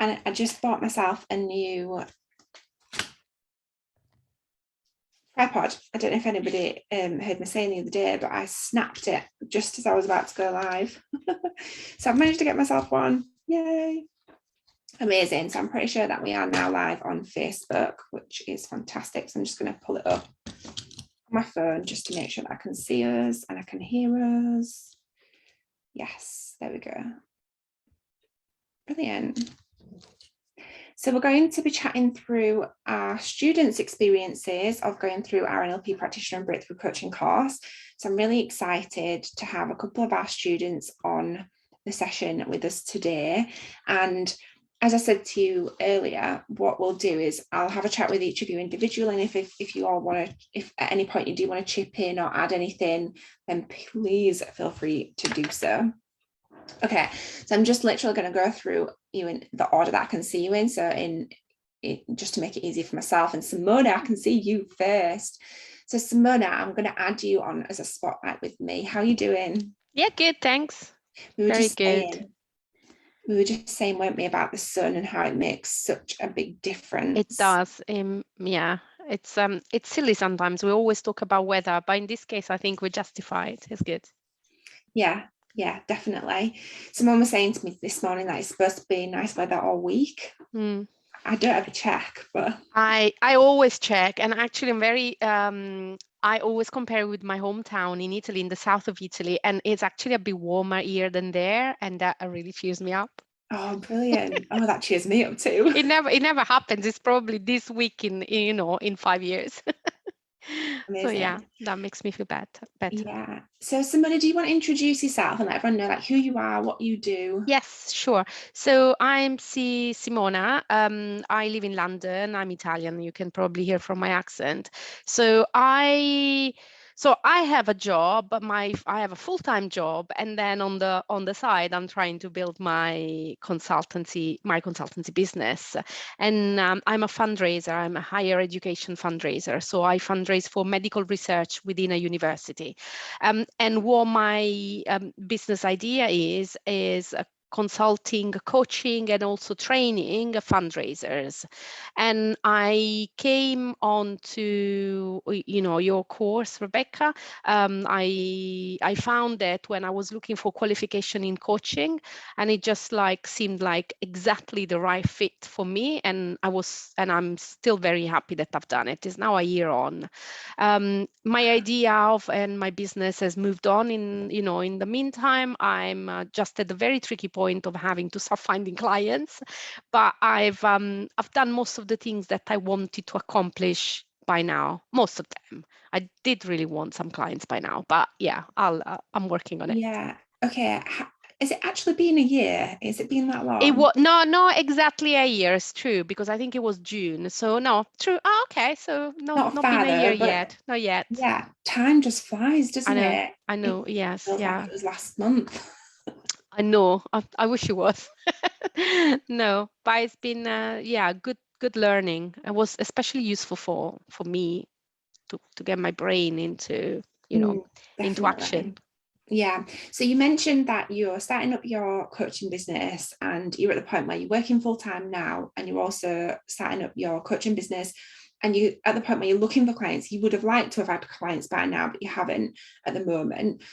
And I just bought myself a new tripod. I don't know if anybody heard me saying the other day, but I snapped it just as I was about to go live. So I've managed to get myself one. Yay. Amazing. So I'm pretty sure that we are now live on Facebook, which is fantastic. So I'm just going to pull it up on my phone just to make sure that I can see us and I can hear us. Yes, there we go. Brilliant. So we're going to be chatting through our students' experiences of going through our Nlp Practitioner and Breakthrough Coaching course. So I'm really excited to have a couple of our students on the session with us today. And as I said to you earlier, what we'll do is I'll have a chat with each of you individually. And if you all want to, if at any point you do want to chip in or add anything, then please feel free to do so. Okay, so I'm just literally going to go through you in the order that I can see you in. So just to make it easy for myself. And Simona, I can see you first. So Simona, I'm going to add you on as a spotlight with me. How are you doing? Yeah, good, thanks. Very good. We were just saying, weren't we, about the sun and how it makes such a big difference. It does. Yeah, it's silly sometimes. We always talk about weather, but in this case, I think we justify it. It's good. Yeah, definitely. Someone was saying to me this morning that it's supposed to be nice weather all week. I don't ever check, but I always check, and actually I'm very I always compare with my hometown in Italy, in the south of Italy, and it's actually a bit warmer here than there, and that really cheers me up. Oh, brilliant. Oh, that cheers me up too. It never happens. It's probably this week in 5 years. Amazing. So yeah, that makes me feel better. Yeah. So Simona, do you want to introduce yourself and let everyone know like who you are, what you do? Yes, sure. So I'm Simona. I live in London. I'm Italian. You can probably hear from my accent. So I have a job. I have a full-time job, and then on the side, I'm trying to build my consultancy business. And I'm a fundraiser. I'm a higher education fundraiser. So I fundraise for medical research within a university. And what my business idea is consulting, coaching, and also training fundraisers. And I came on to your course, Rebecca. I found that when I was looking for qualification in coaching, and it just seemed like exactly the right fit for me. And I'm still very happy that I've done it. It's now a year on. My idea and my business has moved on in the meantime. I'm just at the very tricky point of having to start finding clients, but I've done most of the things that I wanted to accomplish by now. Most of them. I did really want some clients by now, but yeah, I'm working on it. Yeah. Okay. Is it actually been a year? Is it been that long? It was not exactly a year. It's true, because I think it was June. So no, true. Oh, okay. So not been a year yet. Not yet. Yeah, time just flies, doesn't it? I know. Yes. Yeah. Like it was last month. I know. I wish it was. No, but it's been good learning. It was especially useful for me to get my brain into into action. Yeah. So you mentioned that you're starting up your coaching business and you're at the point where you're working full time now, and you're also starting up your coaching business, and you at the point where you're looking for clients. You would have liked to have had clients by now, but you haven't at the moment.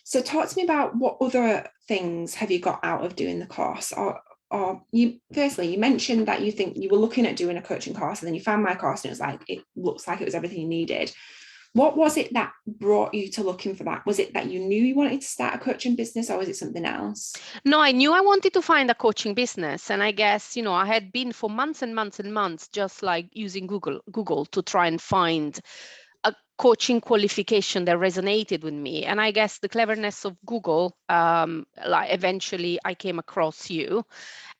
So talk to me about what other things have you got out of doing the course, or you mentioned that you think you were looking at doing a coaching course and then you found my course and it looks like it was everything you needed. What was it that brought you to looking for that? Was it that you knew you wanted to start a coaching business, or was it something else? No, I knew I wanted to find a coaching business. And I guess, I had been for months and months and months just using Google to try and find a coaching qualification that resonated with me. And I guess the cleverness of Google, eventually I came across you.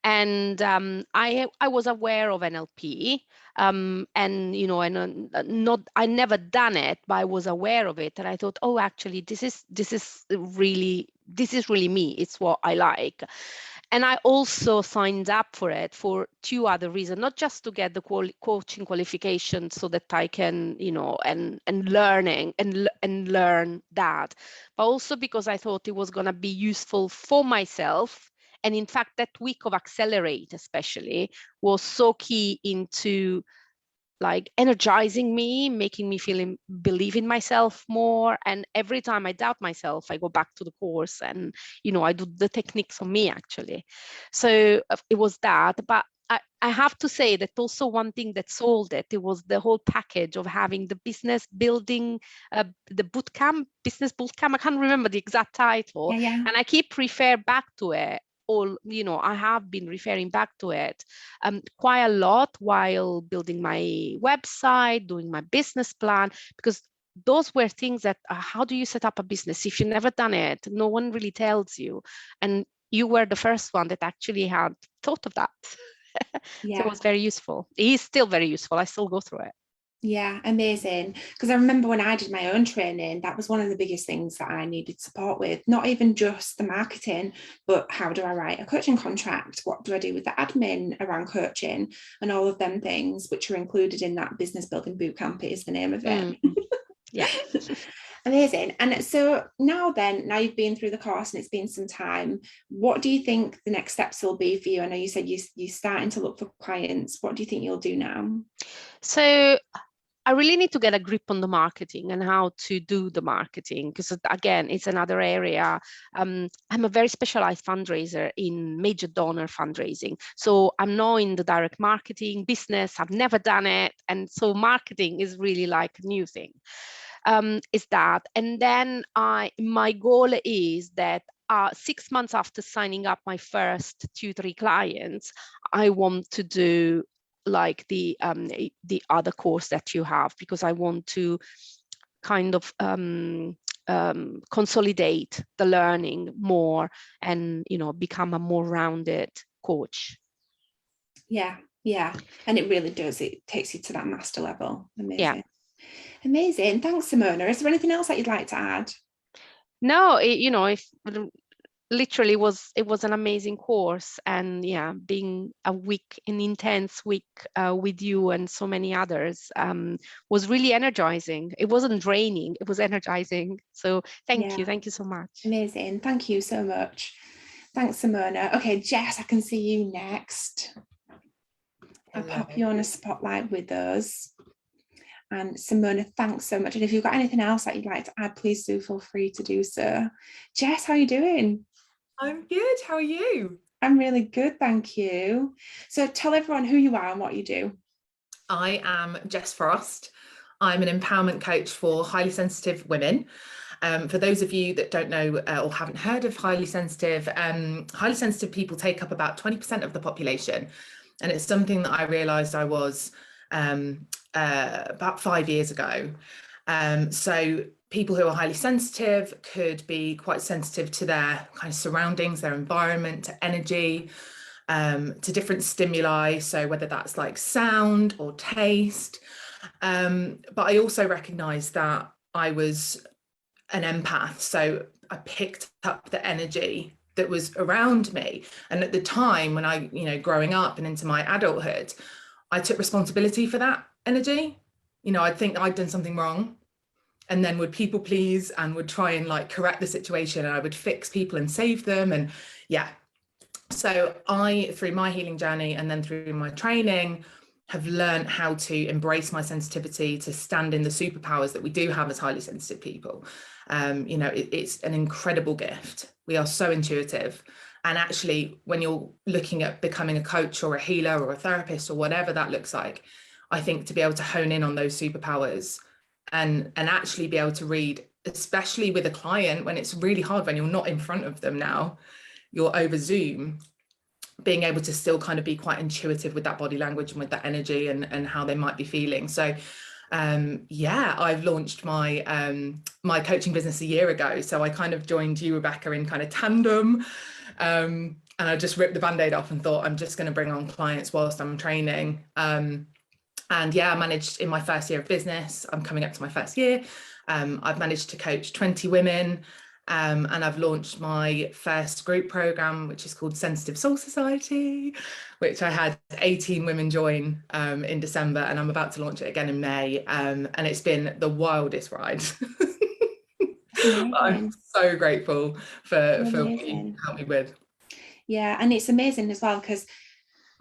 And I was aware of NLP, and I never done it, but I was aware of it, and I thought, oh, actually, this is really me. It's what I like. And I also signed up for it for two other reasons, not just to get the coaching qualification so that I can, and learn that, but also because I thought it was going to be useful for myself And in fact, that week of Accelerate especially was so key into like energizing me, making me believe in myself more. And every time I doubt myself, I go back to the course and, you know, I do the techniques on me actually. So it was that. But I have to say that also one thing that sold it, it was the whole package of having the business building, the bootcamp, business bootcamp. I can't remember the exact title. Yeah. And I keep refer back to it. All, you know, I have been referring back to it quite a lot while building my website, doing my business plan, because those were things that how do you set up a business if you've never done it? No one really tells you. And you were the first one that actually had thought of that. So it was very useful. It is still very useful. I still go through it. Yeah, amazing. Because I remember when I did my own training, that was one of the biggest things that I needed support with, not even just the marketing, but how do I write a coaching contract? What do I do with the admin around coaching and all of them things, which are included in that business building bootcamp is the name of it. Yeah. Amazing. And so now you've been through the course and it's been some time, what do you think the next steps will be for you? I know you said you're starting to look for clients. What do you think you'll do now? So I really need to get a grip on the marketing and how to do the marketing, because again, it's another area. I'm a very specialized fundraiser in major donor fundraising. So I'm not in the direct marketing business. I've never done it. And so marketing is really like a new thing. Is that. And then my goal is that 6 months after signing up my first 2-3 clients, I want to do like the other course that you have, because I want to kind of consolidate the learning more and, you know, become a more rounded coach. Yeah, and it really does, it takes you to that master level. Amazing. Yeah. Amazing. Thanks, Simona. Is there anything else that you'd like to add? No, if literally it was an amazing course, and yeah, being an intense week with you and so many others was really energizing. It wasn't draining, it was energizing. So thank you so much. Amazing. Thank you so much. Thanks, Simona. Okay, Jess, I can see you next. I'll pop you on a spotlight with us. And Simona, thanks so much. And if you've got anything else that you'd like to add, please do feel free to do so. Jess, how are you doing? I'm good. How are you? I'm really good, thank you. So tell everyone who you are and what you do. I am Jess Frost. I'm an empowerment coach for highly sensitive women. For those of you that don't know or haven't heard of highly sensitive people take up about 20% of the population. And it's something that I realised I was about 5 years ago. So people who are highly sensitive could be quite sensitive to their kind of surroundings, their environment, to energy, to different stimuli. So whether that's like sound or taste. But I also recognized that I was an empath. So I picked up the energy that was around me. And at the time when I, growing up and into my adulthood, I took responsibility for that energy. I'd think I'd done something wrong, and then would people please and would try and like correct the situation, and I would fix people and save them. And yeah, so I, through my healing journey and then through my training, have learned how to embrace my sensitivity, to stand in the superpowers that we do have as highly sensitive people. It's an incredible gift. We are so intuitive. And actually, when you're looking at becoming a coach or a healer or a therapist or whatever that looks like, I think to be able to hone in on those superpowers and actually be able to read, especially with a client when it's really hard, when you're not in front of them now, you're over Zoom, being able to still kind of be quite intuitive with that body language and with that energy and how they might be feeling. So I've launched my my coaching business a year ago. So I kind of joined you, Rebecca, in kind of tandem. And I just ripped the band-aid off and thought, I'm just going to bring on clients whilst I'm training. And yeah, I managed in my first year of business, I'm coming up to my first year. I've managed to coach 20 women. And I've launched my first group program, which is called Sensitive Soul Society, which I had 18 women join in December, and I'm about to launch it again in May. And it's been the wildest ride. I'm so grateful for what you helped me with. Yeah, and it's amazing as well because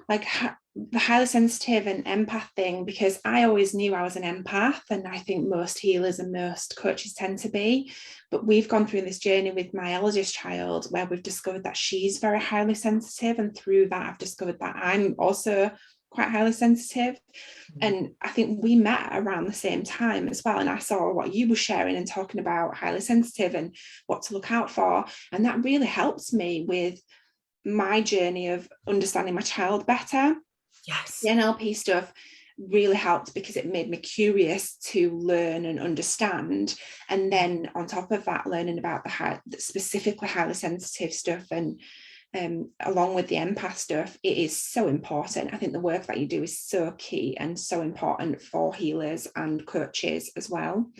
like the highly sensitive and empath thing, because I always knew I was an empath, and I think most healers and most coaches tend to be, but we've gone through this journey with my eldest child where we've discovered that she's very highly sensitive, and through that I've discovered that I'm also quite highly sensitive. And I think we met around the same time as well, and I saw what you were sharing and talking about highly sensitive and what to look out for, and that really helps me with my journey of understanding my child better. Yes. The NLP stuff really helped because it made me curious to learn and understand, and then on top of that learning about the specifically highly sensitive stuff, and along with the empath stuff, it is so important. I think the work that you do is so key and so important for healers and coaches as well.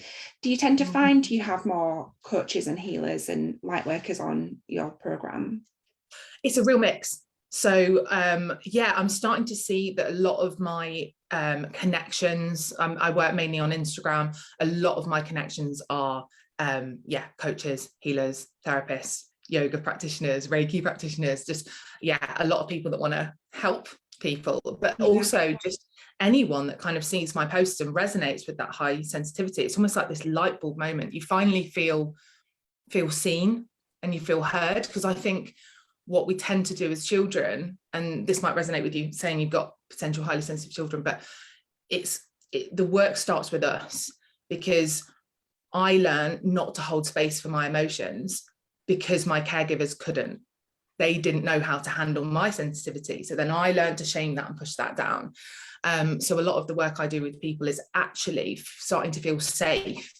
Do you tend to find you have more coaches and healers and light workers on your program? It's a real mix. So yeah, I'm starting to see that a lot of my connections, I work mainly on Instagram, a lot of my connections are coaches, healers, therapists, yoga practitioners, Reiki practitioners, just a lot of people that want to help people, but also just anyone that kind of sees my posts and resonates with that high sensitivity. It's almost like this light bulb moment. You finally feel seen and you feel heard, because I think what we tend to do as children, and this might resonate with you saying you've got potential highly sensitive children, but the work starts with us, because I learned not to hold space for my emotions because my caregivers couldn't. They didn't know how to handle my sensitivity. So then I learned to shame that and push that down. So a lot of the work I do with people is actually starting to feel safe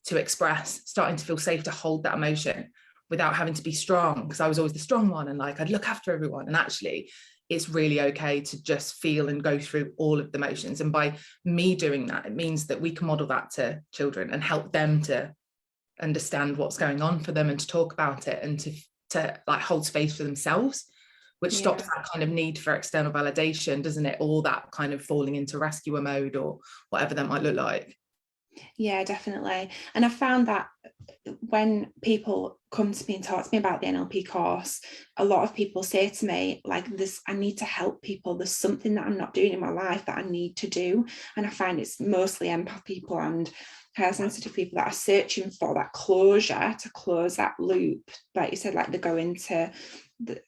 to express, starting to feel safe to hold that emotion without having to be strong, because I was always the strong one and like I'd look after everyone. And actually it's really okay to just feel and go through all of the emotions. And by me doing that, it means that we can model that to children and help them to understand what's going on for them and to talk about it and to like hold space for themselves, which stops that kind of need for external validation, doesn't it? All that kind of falling into rescuer mode or whatever that might look like. Yeah, definitely. And I found that when people come to me and talk to me about the NLP course, a lot of people say to me, like, this, I need to help people. There's something that I'm not doing in my life that I need to do. And I find it's mostly empath people and highly sensitive people that are searching for that closure to close that loop. Like you said, like they go into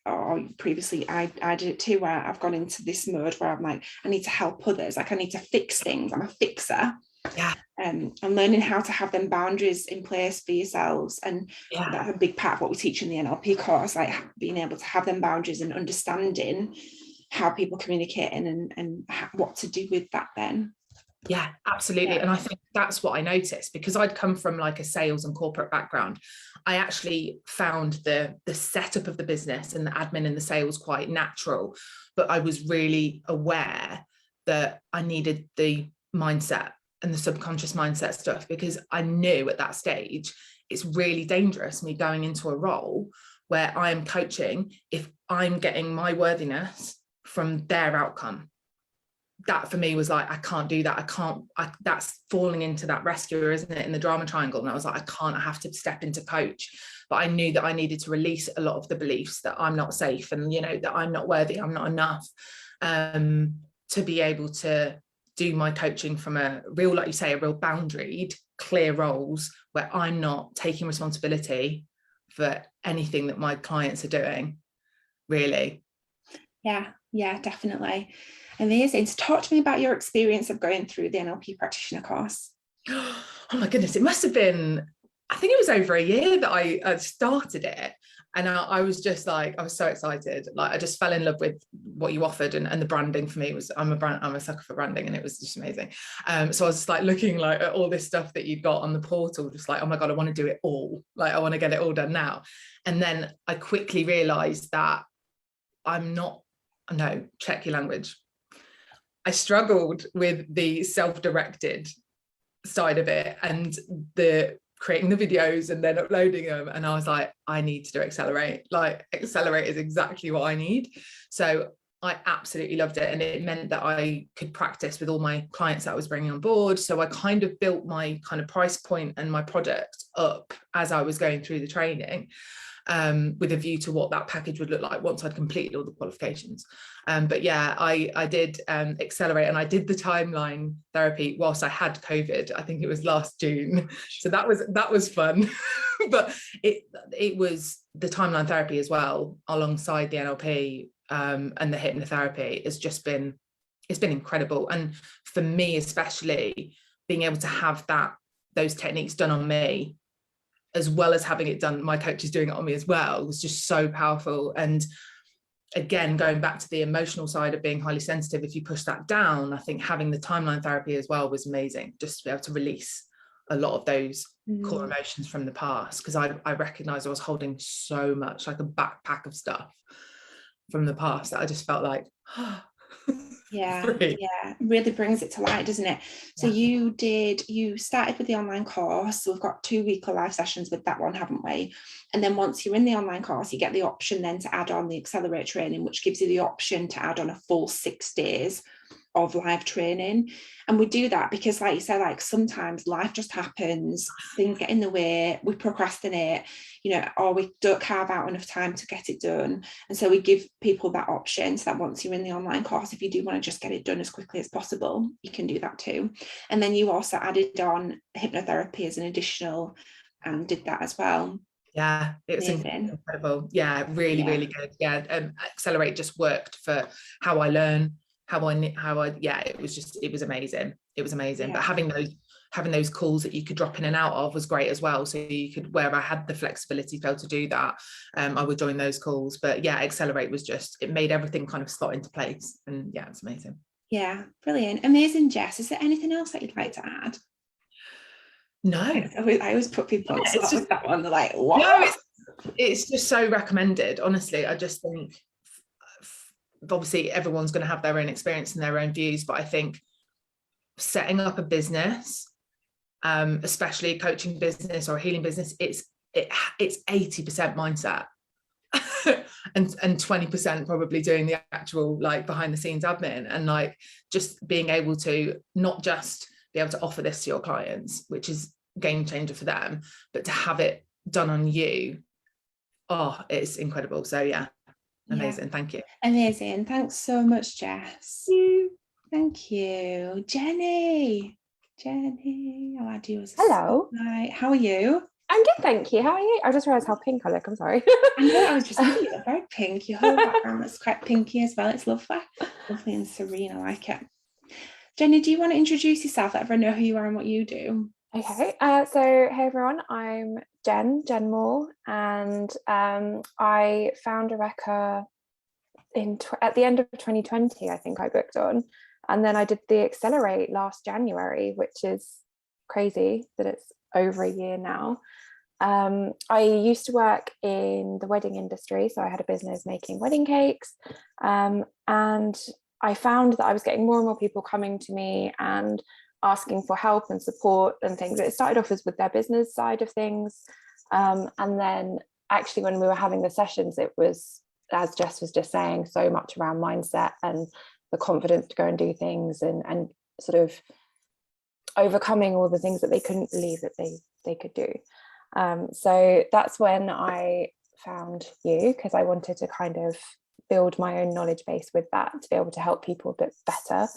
or previously I did it too, where I've gone into this mode where I'm like, I need to help others. Like I need to fix things. I'm a fixer. Yeah. And learning how to have them boundaries in place for yourselves, and that's a big part of what we teach in the NLP course, like being able to have them boundaries and understanding how people communicate and what to do with that then. Yeah, absolutely. And I think that's what I noticed, because I'd come from like a sales and corporate background. I actually found the setup of the business and the admin and the sales quite natural, but I was really aware that I needed the mindset and the subconscious mindset stuff, because I knew at that stage it's really dangerous me going into a role where I am coaching if I'm getting my worthiness from their outcome. That for me was like, I can't do that. That's falling into that rescuer, isn't it, in the drama triangle. And I was like, I have to step into coach. But I knew that I needed to release a lot of the beliefs that I'm not safe and, that I'm not worthy, I'm not enough, to be able to do my coaching from a real, like you say, a real boundaried, clear roles where I'm not taking responsibility for anything that my clients are doing, really. Yeah, definitely. Amazing. So talk to me about your experience of going through the Nlp Practitioner Course. Oh my goodness, it must have been, I think it was over a year that I started it. And I was just like, I was so excited. Like I just fell in love with what you offered, and the branding for me was, I'm a sucker for branding, and it was just amazing. So I was just like looking like at all this stuff that you'd got on the portal, just like, oh my God, I want to do it all. Like I want to get it all done now. And then I quickly realized that check your language. I struggled with the self-directed side of it and the creating the videos and then uploading them. And I was like, I need to do Accelerate. Like Accelerate is exactly what I need. So I absolutely loved it, and it meant that I could practice with all my clients that I was bringing on board. So I kind of built my kind of price point and my product up as I was going through the training, with a view to what that package would look like once I'd completed all the qualifications. But yeah, I did accelerate, and I did the timeline therapy whilst I had COVID. I think it was last June, so that was fun. But it was the timeline therapy as well, alongside the NLP and the hypnotherapy, has just been, it's been incredible. And for me especially, being able to have those techniques done on me, as well as having it done, my coach is doing it on me as well, was just so powerful. And again, going back to the emotional side of being highly sensitive, if you push that down, I think having the timeline therapy as well was amazing, just to be able to release a lot of those core emotions from the past, because I recognized I was holding so much, like a backpack of stuff from the past, that I just felt like yeah, free. yeah, really brings it to light, doesn't it? So you started with the online course, so we've got 2 weekly live sessions with that one, haven't we? And then once you're in the online course, you get the option then to add on the Accelerate training, which gives you the option to add on a full 6 days of live training. And we do that because, like you said, like sometimes life just happens, things get in the way, we procrastinate, or we don't carve out enough time to get it done. And so we give people that option, so that once you're in the online course, if you do want to just get it done as quickly as possible, you can do that too. And then you also added on hypnotherapy as an additional and did that as well. Yeah, it was incredible. Yeah, really good. Yeah, Accelerate just worked for how I learn, it was amazing. It was amazing. Yeah. But having those calls that you could drop in and out of was great as well. So you could, where I had the flexibility to be able to do that, I would join those calls. But yeah, Accelerate was just, it made everything kind of slot into place. And yeah, it's amazing. Yeah, brilliant. Amazing, Jess. Is there anything else that you'd like to add? No. I always put people on spot with that one. They're like, what? No, it's just so recommended. Honestly, I just think, obviously everyone's going to have their own experience and their own views, but I think setting up a business, especially a coaching business or a healing business, it's 80% mindset and 20% probably doing the actual like behind the scenes admin, and like just being able to not just be able to offer this to your clients, which is game changer for them, but to have it done on you. Oh, it's incredible. So yeah, amazing. Thank you. Amazing. Thanks so much, Jess. Thank you. Jenny, I'll add you as a hello. spotlight. How are you? I'm good, thank you. How are you? I just realised how pink I look. I'm sorry. I know, I was just thinking, you look very pink. Your whole background looks quite pinky as well. It's lovely. Lovely and serene. I like it. Jenny, do you want to introduce yourself? Let everyone know who you are and what you do. Okay. So hey everyone, I'm Jen Moore, and I found Eureka at the end of 2020. I think I booked on, and then I did the Accelerate last January, which is crazy that it's over a year now. I used to work in the wedding industry, so I had a business making wedding cakes, and I found that I was getting more and more people coming to me and asking for help and support and things. It started off as with their business side of things, and then actually when we were having the sessions, it was, as Jess was just saying, so much around mindset and the confidence to go and do things, and sort of overcoming all the things that they couldn't believe that they could do. So that's when I found you, because I wanted to kind of build my own knowledge base with that to be able to help people a bit better.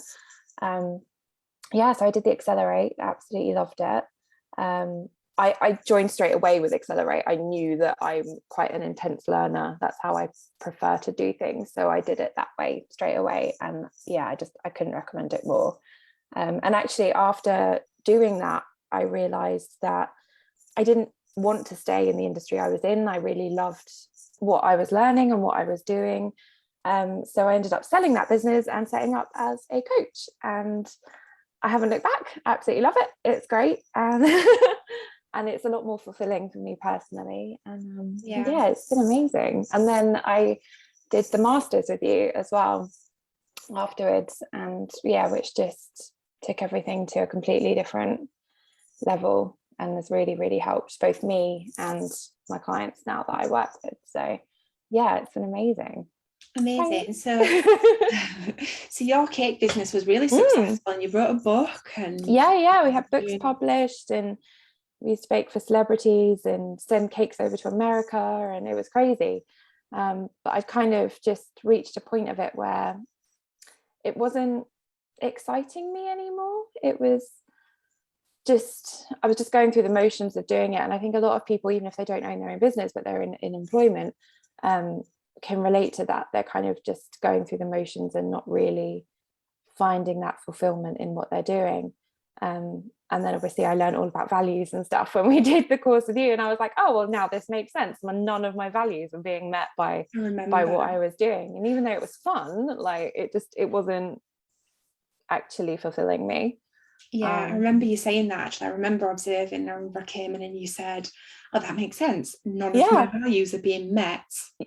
So I did the Accelerate, absolutely loved it. I joined straight away with Accelerate. I knew that I'm quite an intense learner. That's how I prefer to do things. So I did it that way straight away. And yeah, I couldn't recommend it more. And actually after doing that, I realized that I didn't want to stay in the industry I was in. I really loved what I was learning and what I was doing. So I ended up selling that business and setting up as a coach. And I haven't looked back. Absolutely love it. It's great. And it's a lot more fulfilling for me personally. And yeah, it's been amazing. And then I did the masters with you as well afterwards. And yeah, which just took everything to a completely different level, and has really, really helped both me and my clients now that I work with. So yeah, it's been amazing. Amazing. So your cake business was really successful, and you wrote a book, and yeah, we had books published, and we used to bake for celebrities and send cakes over to America, and it was crazy. But I'd kind of just reached a point of it where it wasn't exciting me anymore. It was just, I was just going through the motions of doing it. And I think a lot of people, even if they don't own their own business, but they're in employment, can relate to that. They're kind of just going through the motions and not really finding that fulfillment in what they're doing. And then obviously I learned all about values and stuff when we did the course with you, and I was like, oh well, now this makes sense. None of my values are being met by what I was doing. And even though it was fun, like it wasn't actually fulfilling me. I remember you saying that. Actually, I remember observing. I remember I came in and you said, oh, that makes sense, none of my values are being met.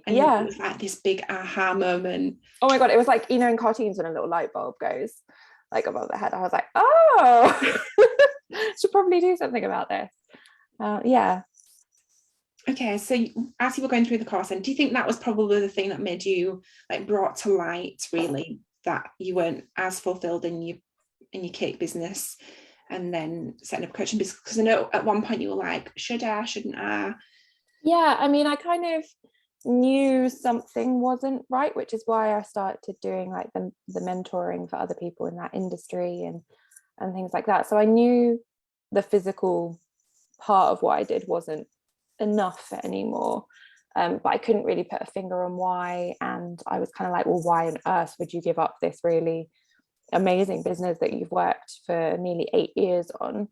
And it was like this big aha moment. Oh my god, it was like, in cartoons when a little light bulb goes like above the head. I was like, oh, should probably do something about this. Okay, so as you were going through the course, and do you think that was probably the thing that made you, like, brought to light really that you weren't as fulfilled in your cake business, and then setting up a coaching business? Because I know at one point you were like, should I, shouldn't I? Yeah, I mean, I kind of knew something wasn't right, which is why I started doing like the mentoring for other people in that industry and things like that. So I knew the physical part of what I did wasn't enough anymore, but I couldn't really put a finger on why. And I was kind of like, well, why on earth would you give up this really amazing business that you've worked for nearly 8 years on?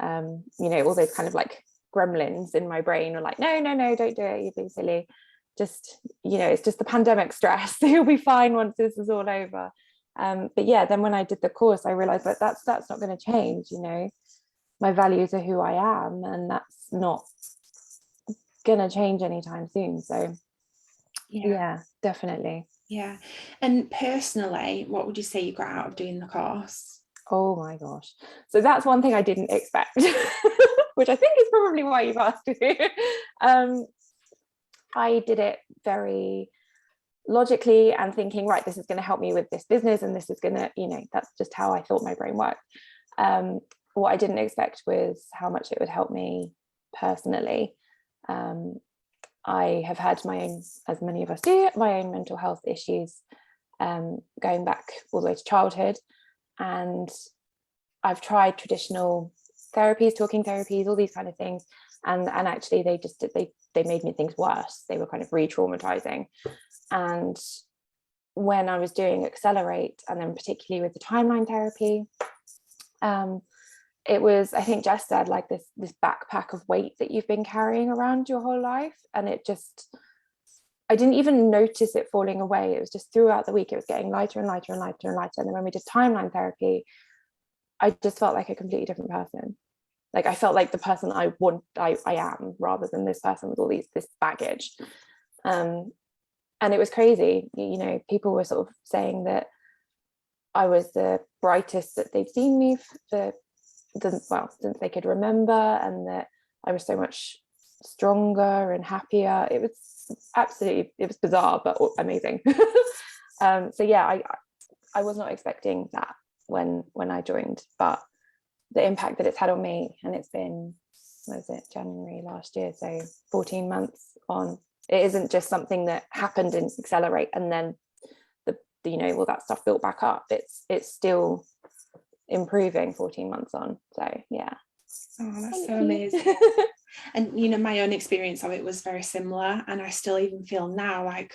All those kind of like gremlins in my brain are like, no, don't do it, you're being silly. Just, it's just the pandemic stress. You'll be fine once this is all over. But yeah, then when I did the course, I realized that that's not going to change. My values are who I am, and that's not going to change anytime soon. So yeah, definitely. Yeah. And personally, what would you say you got out of doing the course? Oh my gosh. So that's one thing I didn't expect, which I think is probably why you've asked me. I did it very logically and thinking, right, this is going to help me with this business, and this is going to, that's just how I thought my brain worked. What I didn't expect was how much it would help me personally. I have had my own, as many of us do, my own mental health issues, going back all the way to childhood. And I've tried traditional therapies, talking therapies, all these kind of things. And actually they made me things worse. They were kind of re-traumatizing. And when I was doing Accelerate, and then particularly with the timeline therapy, it was, I think Jess said, like this backpack of weight that you've been carrying around your whole life. And I didn't even notice it falling away. It was just throughout the week, it was getting lighter and lighter and lighter and lighter. And then when we did timeline therapy, I just felt like a completely different person. Like I felt like the person I am, rather than this person with all this baggage. And it was crazy. People were sort of saying that I was the brightest that they'd seen me since they could remember, and that I was so much stronger and happier. It was bizarre but amazing. So yeah, I was not expecting that when I joined, but the impact that it's had on me, and it's been, January last year, so 14 months on. It isn't just something that happened in Accelerate and then all that stuff built back up. It's still improving 14 months on. So yeah. Oh, that's so amazing. And my own experience of it was very similar, and I still even feel now, like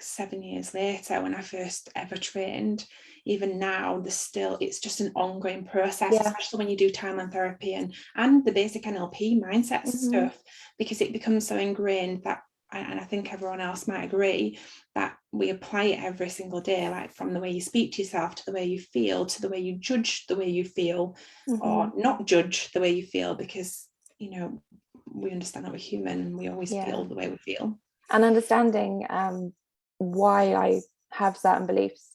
7 years later, when I first ever trained, even now it's just an ongoing process, especially when you do timeline therapy and the basic NLP mindset stuff, because it becomes so ingrained that, and I think everyone else might agree, that we apply it every single day, like from the way you speak to yourself, to the way you feel, to the way you judge the way you feel, or not judge the way you feel, because we understand that we're human and we always feel the way we feel. And understanding why I have certain beliefs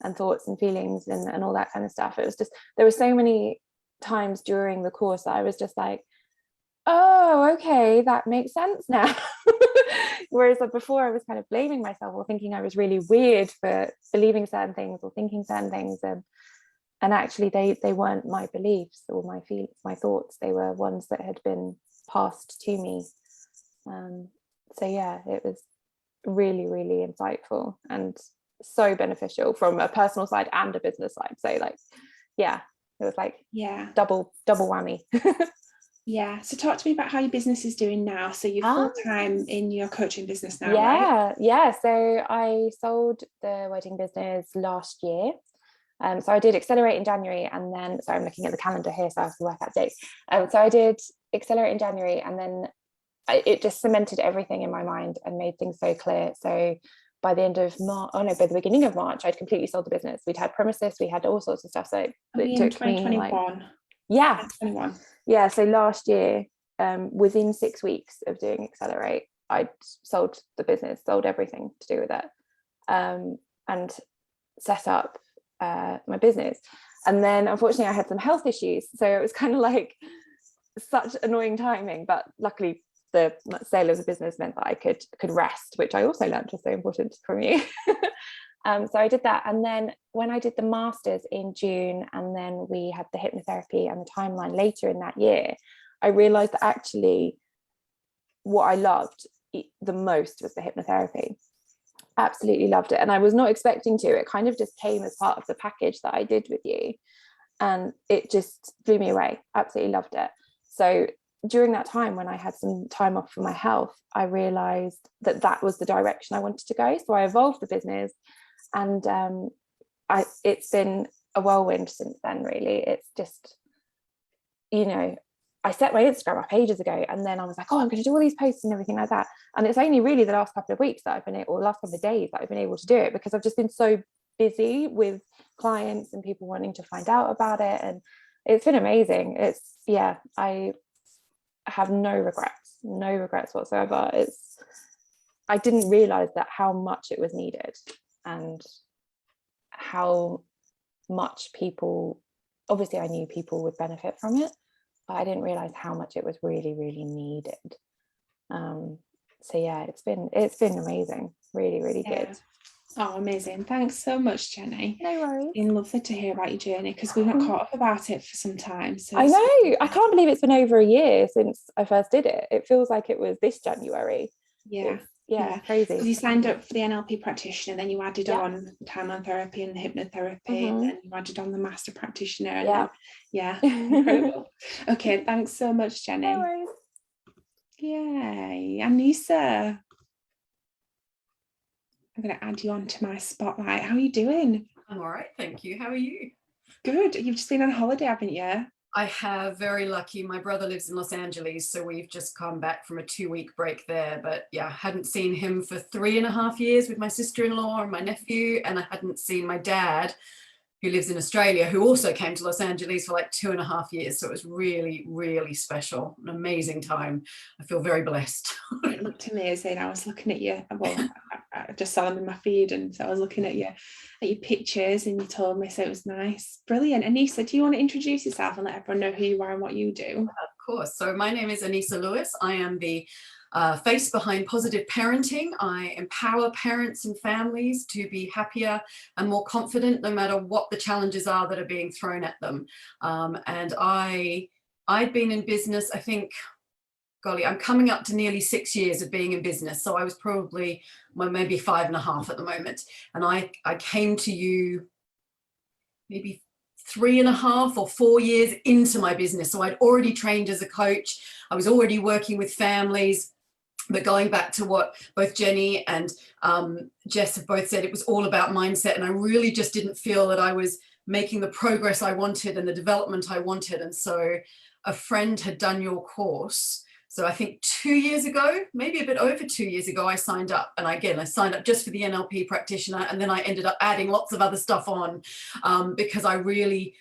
and thoughts and feelings and all that kind of stuff. It was just, there were so many times during the course that I was just like, oh, okay, that makes sense now. Whereas before I was kind of blaming myself or thinking I was really weird for believing certain things or thinking certain things, and actually they weren't my beliefs or my thoughts. They were ones that had been passed to me. So yeah, it was really, really insightful and so beneficial from a personal side and a business side. So like, yeah, it was like double whammy. Yeah. So talk to me about how your business is doing now. So you're full-time in your coaching business now, right? Yeah. So I sold the wedding business last year. So I did Accelerate in January, and then, sorry, I'm looking at the calendar here, so I have to work out dates. So I did Accelerate in January, and then it just cemented everything in my mind and made things so clear. So by the end of March, by the beginning of March, I'd completely sold the business. We'd had premises, we had all sorts of stuff. So it took 2021. me like, 21. Yeah. So last year, within 6 weeks of doing Accelerate, I'd sold the business, sold everything to do with it, and set up my business. And then unfortunately I had some health issues, so it was kind of like such annoying timing, but luckily the sale of the business meant that I could rest, which I also learned was so important from you. So I did that, and then when I did the masters in June, and then we had the hypnotherapy and the timeline later in that year, I realized that actually what I loved the most was the hypnotherapy. Absolutely loved it, and I was not expecting to. It kind of just came as part of the package that I did with you, and it just blew me away. Absolutely loved it. So during that time, when I had some time off for my health, I realized that that was the direction I wanted to go. So I evolved the business, and it's been a whirlwind since then, really. It's just, I set my Instagram up ages ago, and then I was like, oh, I'm going to do all these posts and everything like that. And it's only really the last couple of weeks that last couple of days that I've been able to do it, because I've just been so busy with clients and people wanting to find out about it. And it's been amazing. I have no regrets whatsoever. I didn't realize that how much it was needed, and how much people, obviously I knew people would benefit from it, but I didn't realize how much it was really, really needed. So yeah, it's been amazing. Really, really good. Oh, amazing. Thanks so much, Jenny. No worries. It's been lovely to hear about your journey, because we've not caught up about it for some time. So I know. I can't believe it's been over a year since I first did it. It feels like it was this January. Yeah. It's crazy. Because you signed up for the NLP practitioner, then you added on timeline therapy and the hypnotherapy, and then you added on the master practitioner. And incredible. Okay, thanks so much, Jenny. No worries. Yay. Anissa, I'm going to add you onto my spotlight. How are you doing? I'm all right, thank you. How are you? Good. You've just been on holiday, haven't you? I have, very lucky. My brother lives in Los Angeles, so we've just come back from a 2-week break there. But yeah, I hadn't seen him for 3.5 years with my sister-in-law and my nephew, and I hadn't seen my dad, who lives in Australia, who also came to Los Angeles for like 2.5 years. So it was really, really special, an amazing time. I feel very blessed. It looked amazing. I was looking at you. Well, I just saw them in my feed, and so I was looking at your pictures, and you told me, so it was nice. Brilliant. Anissa, do you want to introduce yourself and let everyone know who you are and what you do? Of course. So my name is Anissa Lewis. I am the face behind positive parenting. I empower parents and families to be happier and more confident, no matter what the challenges are that are being thrown at them. And I'd been in business, I think, golly, I'm coming up to nearly 6 years of being in business. So I was probably, maybe 5.5 at the moment. And I came to you maybe 3.5 or 4 years into my business. So I'd already trained as a coach. I was already working with families. But going back to what both Jenny and Jess have both said, it was all about mindset. And I really just didn't feel that I was making the progress I wanted and the development I wanted. And so a friend had done your course. So I think 2 years ago, maybe a bit over 2 years ago, I signed up. And again, I signed up just for the NLP practitioner. And then I ended up adding lots of other stuff on because I really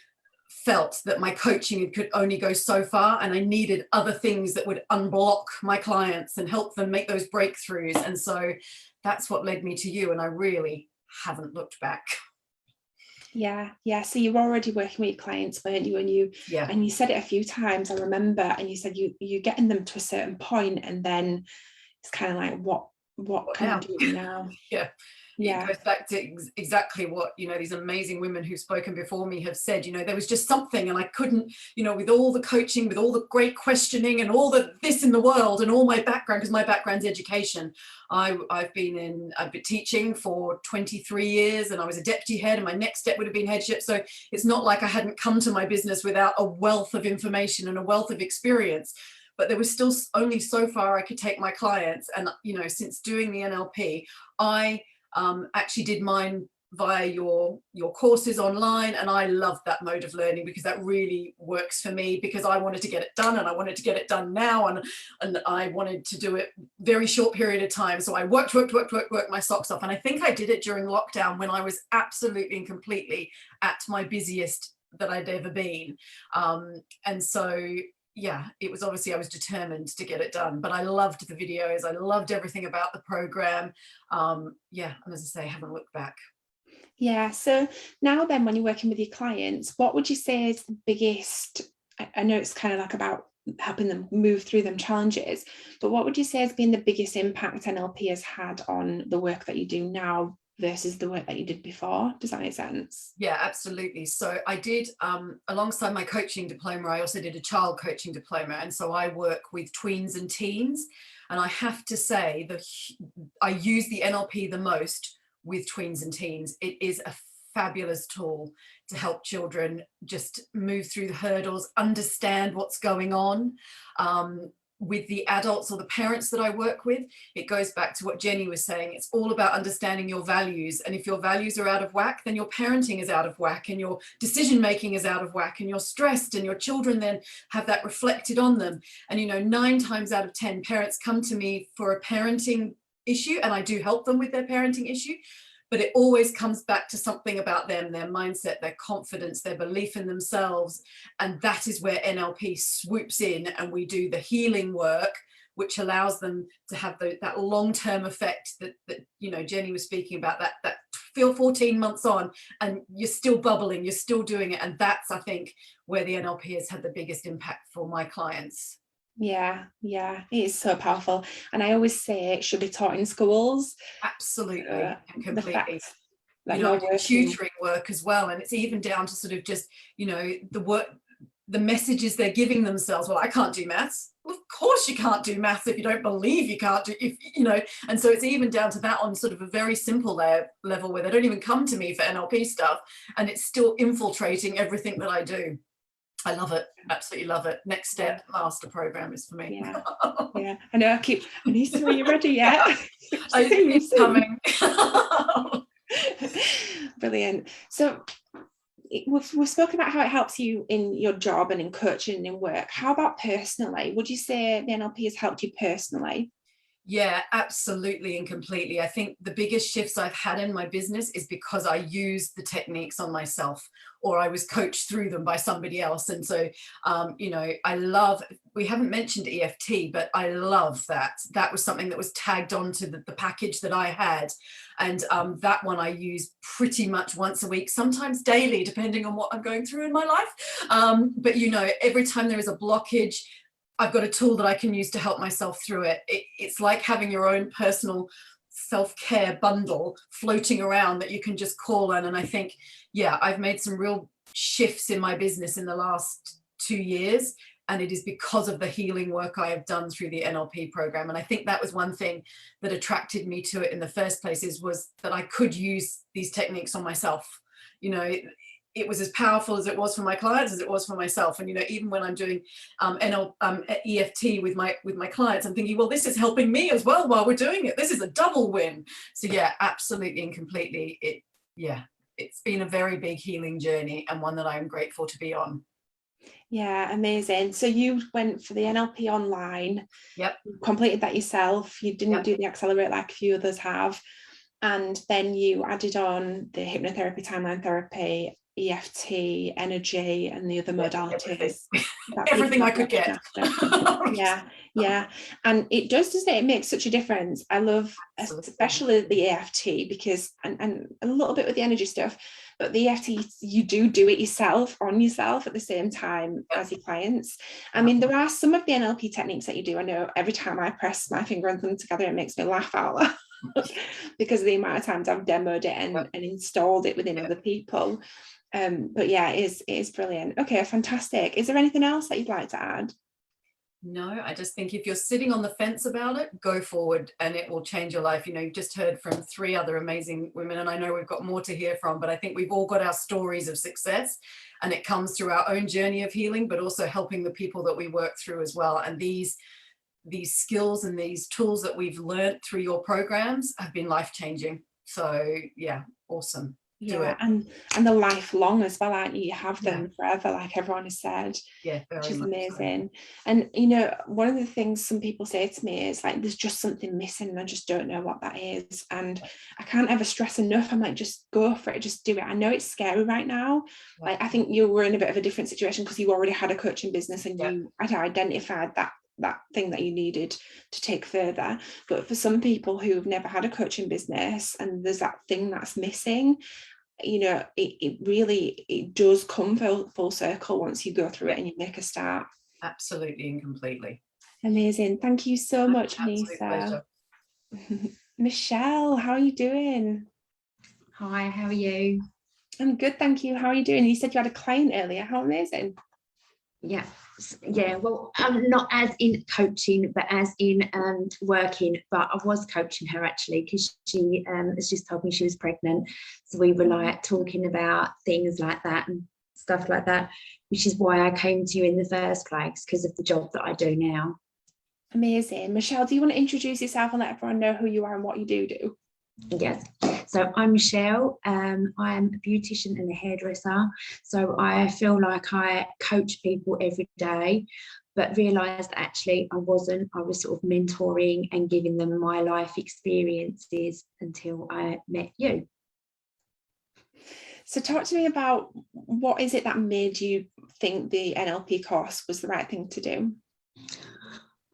felt that my coaching could only go so far, and I needed other things that would unblock my clients and help them make those breakthroughs. And so that's what led me to you, and I really haven't looked back. Yeah, yeah. So you were already working with your clients, weren't you? And you said it a few times, I remember, and you said you're getting them to a certain point, and then it's kind of like, what can I do now? Yeah. It goes back to exactly what, these amazing women who've spoken before me have said. There was just something, and I couldn't, with all the coaching, with all the great questioning and all this in the world and all my background, because my background's education. I've been teaching for 23 years, and I was a deputy head, and my next step would have been headship. So it's not like I hadn't come to my business without a wealth of information and a wealth of experience. But there was still only so far I could take my clients. And, since doing the NLP, I actually did mine via your courses online, and I loved that mode of learning because that really works for me, because I wanted to get it done, and I wanted to get it done now, and I wanted to do it very short period of time. So I worked my socks off, and I think I did it during lockdown when I was absolutely and completely at my busiest that I'd ever been, and so yeah, it was obviously, I was determined to get it done, but I loved the videos. I loved everything about the program. Yeah, and as I say, I haven't looked back. Yeah. So now then, when you're working with your clients, what would you say is the biggest, I know it's kind of like about helping them move through them challenges, but what would you say has been the biggest impact NLP has had on the work that you do now versus the work that you did before? Does that make sense? Yeah, absolutely. So I did, alongside my coaching diploma, I also did a child coaching diploma. And so I work with tweens and teens. And I have to say that I use the NLP the most with tweens and teens. It is a fabulous tool to help children just move through the hurdles, understand what's going on. With the adults or the parents that I work with, it goes back to what Jenny was saying. It's all about understanding your values. And if your values are out of whack, then your parenting is out of whack, and your decision making is out of whack, and you're stressed, and your children then have that reflected on them. And 9 times out of 10 parents come to me for a parenting issue, and I do help them with their parenting issue. But it always comes back to something about them, their mindset, their confidence, their belief in themselves. And that is where NLP swoops in, and we do the healing work, which allows them to have that long-term effect that Jenny was speaking about, that feel 14 months on and you're still bubbling, you're still doing it. And that's, I think, where the NLP has had the biggest impact for my clients. Yeah, it is so powerful. And I always say it should be taught in schools. Absolutely, and completely. I do tutoring work as well. And it's even down to sort of just, the messages they're giving themselves. Well, I can't do maths. Well, of course you can't do maths if you don't believe you can't do, and so it's even down to that on sort of a very simple level where they don't even come to me for NLP stuff, and it's still infiltrating everything that I do. I love it. Absolutely love it. Next step, master program is for me. Yeah. I know. Anissa, are you ready yet? It's coming. Brilliant. So we've spoken about how it helps you in your job and in coaching and in work. How about personally? Would you say the NLP has helped you personally? Yeah, absolutely and completely. I think the biggest shifts I've had in my business is because I used the techniques on myself, or I was coached through them by somebody else. And so, I love, we haven't mentioned EFT, but I love that. That was something that was tagged onto the package that I had. And that one I use pretty much once a week, sometimes daily, depending on what I'm going through in my life. But, every time there is a blockage, I've got a tool that I can use to help myself through it. It's like having your own personal self-care bundle floating around that you can just call on. And I think, I've made some real shifts in my business in the last 2 years. And it is because of the healing work I have done through the NLP program. And I think that was one thing that attracted me to it in the first place, was that I could use these techniques on myself. It was as powerful as it was for my clients as it was for myself. And even when I'm doing EFT with my clients, I'm thinking, well, this is helping me as well while we're doing it. This is a double win. So absolutely and completely, it's been a very big healing journey, and one that I'm grateful to be on. Yeah, amazing. So you went for the NLP online. Yep. You completed that yourself. You didn't do the Accelerate like a few others have. And then you added on the hypnotherapy, timeline therapy, EFT, energy, and the other modalities. Everything I could get. Yeah. And it does, doesn't it? It makes such a difference. I love especially the EFT because, and a little bit with the energy stuff, but the EFT, you do it yourself, on yourself at the same time as your clients. I mean, there are some of the NLP techniques that you do. I know every time I press my finger and thumb together, it makes me laugh out loud because of the amount of times I've demoed it and installed it within other people. But yeah, it is brilliant. Okay, fantastic. Is there anything else that you'd like to add? No, I just think if you're sitting on the fence about it, go forward and it will change your life. You know, you've just heard from 3 other amazing women, and I know we've got more to hear from, but I think we've all got our stories of success, and it comes through our own journey of healing, but also helping the people that we work through as well. And these skills and these tools that we've learned through your programs have been life-changing. So yeah, awesome. Do it. And they're lifelong as well, aren't you? You have them forever, like everyone has said. Yeah, very which is much amazing. So. And you know, one of the things some people say to me is like, there's just something missing and I just don't know what that is. And I can't ever stress enough, I'm like, just go for it, just do it. I know it's scary right now. Like, I think you were in a bit of a different situation because you already had a coaching business and you had identified that thing that you needed to take further. But for some people who've never had a coaching business and there's that thing that's missing, you know, it really does come full circle once you go through it and you make a start. Absolutely and completely. Amazing. Thank you so much, Absolute Anissa. Michelle, how are you doing? Hi, how are you? I'm good, thank you. How are you doing? You said you had a client earlier. How amazing. Yeah, well, not as in coaching, but as in working. But I was coaching her actually because she has just told me she was pregnant. So we were like talking about things like that and stuff like that, which is why I came to you in the first place, because of the job that I do now. Amazing. Michelle, do you want to introduce yourself and let everyone know who you are and what you do? Yes, so I'm Michelle. I'm a beautician and a hairdresser. So I feel like I coach people every day, but realised actually I wasn't. I was sort of mentoring and giving them my life experiences until I met you. So talk to me about what is it that made you think the NLP course was the right thing to do?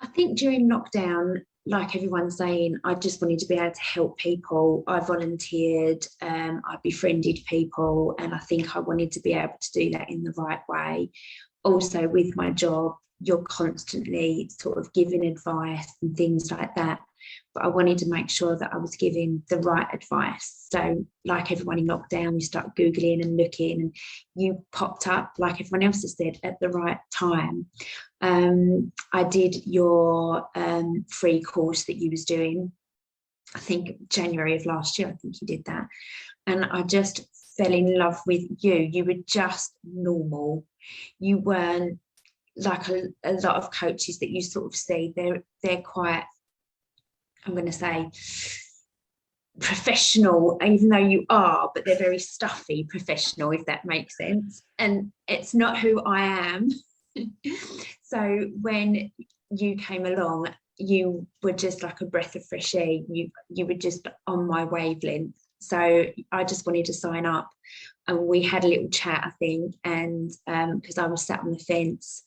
I think during lockdown, like everyone's saying, I just wanted to be able to help people. I volunteered, I befriended people, and I think I wanted to be able to do that in the right way. Also with my job, you're constantly sort of giving advice and things like that. But I wanted to make sure that I was giving the right advice. So like everyone in lockdown, you start Googling and looking, and you popped up, like everyone else has said, at the right time. I did your free course that you was doing, I think January of last year, I think you did that. And I just fell in love with you. You were just normal. You weren't like a lot of coaches that you sort of see. They're quite, I'm going to say, professional, even though you are, but they're very stuffy professional, if that makes sense. And it's not who I am. So when you came along, you were just like a breath of fresh air. You were just on my wavelength. So I just wanted to sign up, and we had a little chat, I think, and because I was sat on the fence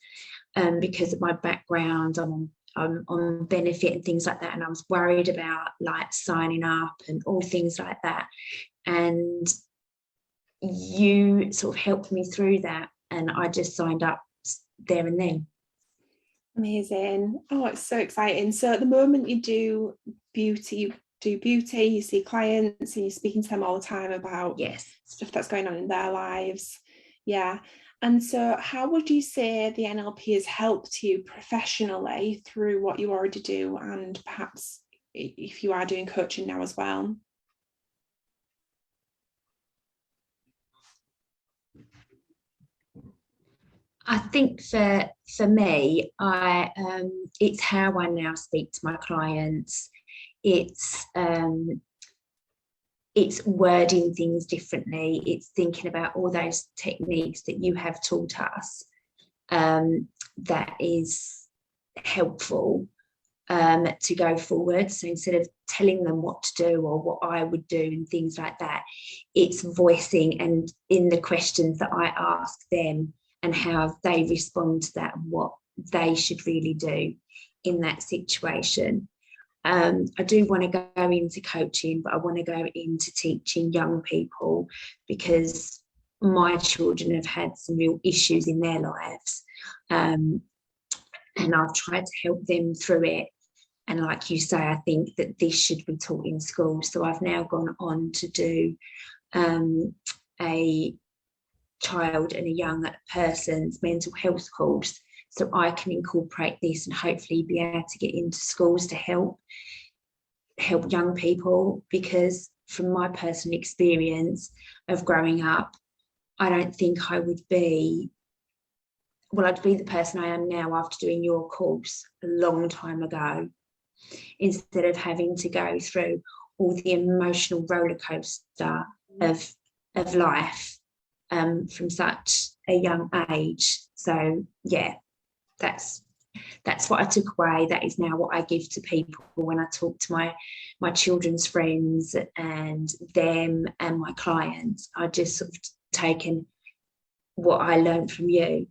because of my background, I'm on benefit and things like that, and I was worried about like signing up and all things like that, and you sort of helped me through that, and I just signed up there and then. Amazing. Oh, it's so exciting. So at the moment you do beauty, you see clients and you're speaking to them all the time about stuff that's going on in their lives. Yeah. And so how would you say the NLP has helped you professionally through what you already do, and perhaps if you are doing coaching now as well? I think for me, it's how I now speak to my clients. It's wording things differently. It's thinking about all those techniques that you have taught us. That is helpful to go forward. So instead of telling them what to do or what I would do and things like that, it's voicing, and in the questions that I ask them and how they respond to that and what they should really do in that situation. I do want to go into coaching, but I want to go into teaching young people, because my children have had some real issues in their lives, and I've tried to help them through it. And like you say, I think that this should be taught in schools. So I've now gone on to do a child and a young person's mental health course, so I can incorporate this and hopefully be able to get into schools to help young people. Because from my personal experience of growing up, I don't think I would be, well, I'd be the person I am now after doing your course a long time ago, instead of having to go through all the emotional roller coaster of life from such a young age. So yeah, that's what I took away. That is now what I give to people when I talk to my children's friends and them and my clients. I just sort of taken what I learned from you.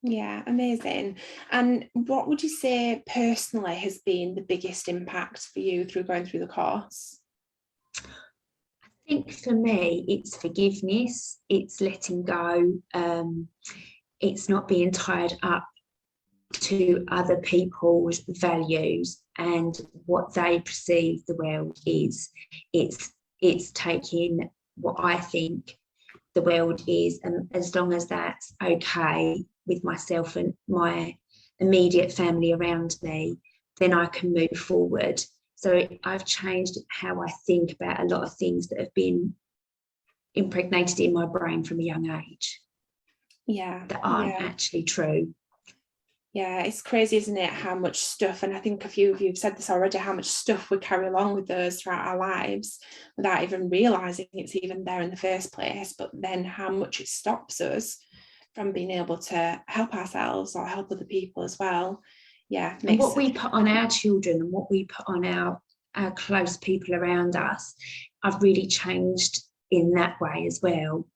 Yeah, amazing. And what would you say personally has been the biggest impact for you through going through the course? I think for me, it's forgiveness, it's letting go, it's not being tied up to other people's values and what they perceive the world is. It's taking what I think the world is, and as long as that's okay with myself and my immediate family around me, then I can move forward. So I've changed how I think about a lot of things that have been impregnated in my brain from a young age. Yeah, that aren't actually true. Yeah, it's crazy, isn't it, how much stuff, and I think a few of you have said this already, how much stuff we carry along with us throughout our lives without even realising it's even there in the first place, but then how much it stops us from being able to help ourselves or help other people as well. Yeah. And what we put on our children and what we put on our close people around us, I've really changed in that way as well.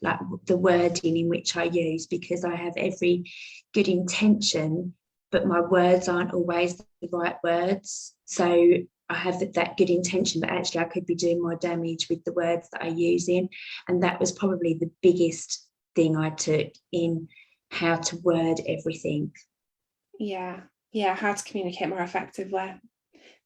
Like the wording in which I use, because I have every good intention, but my words aren't always the right words. So I have that good intention, but actually I could be doing more damage with the words that I use in. And that was probably the biggest thing I took in how to word everything. Yeah, how to communicate more effectively.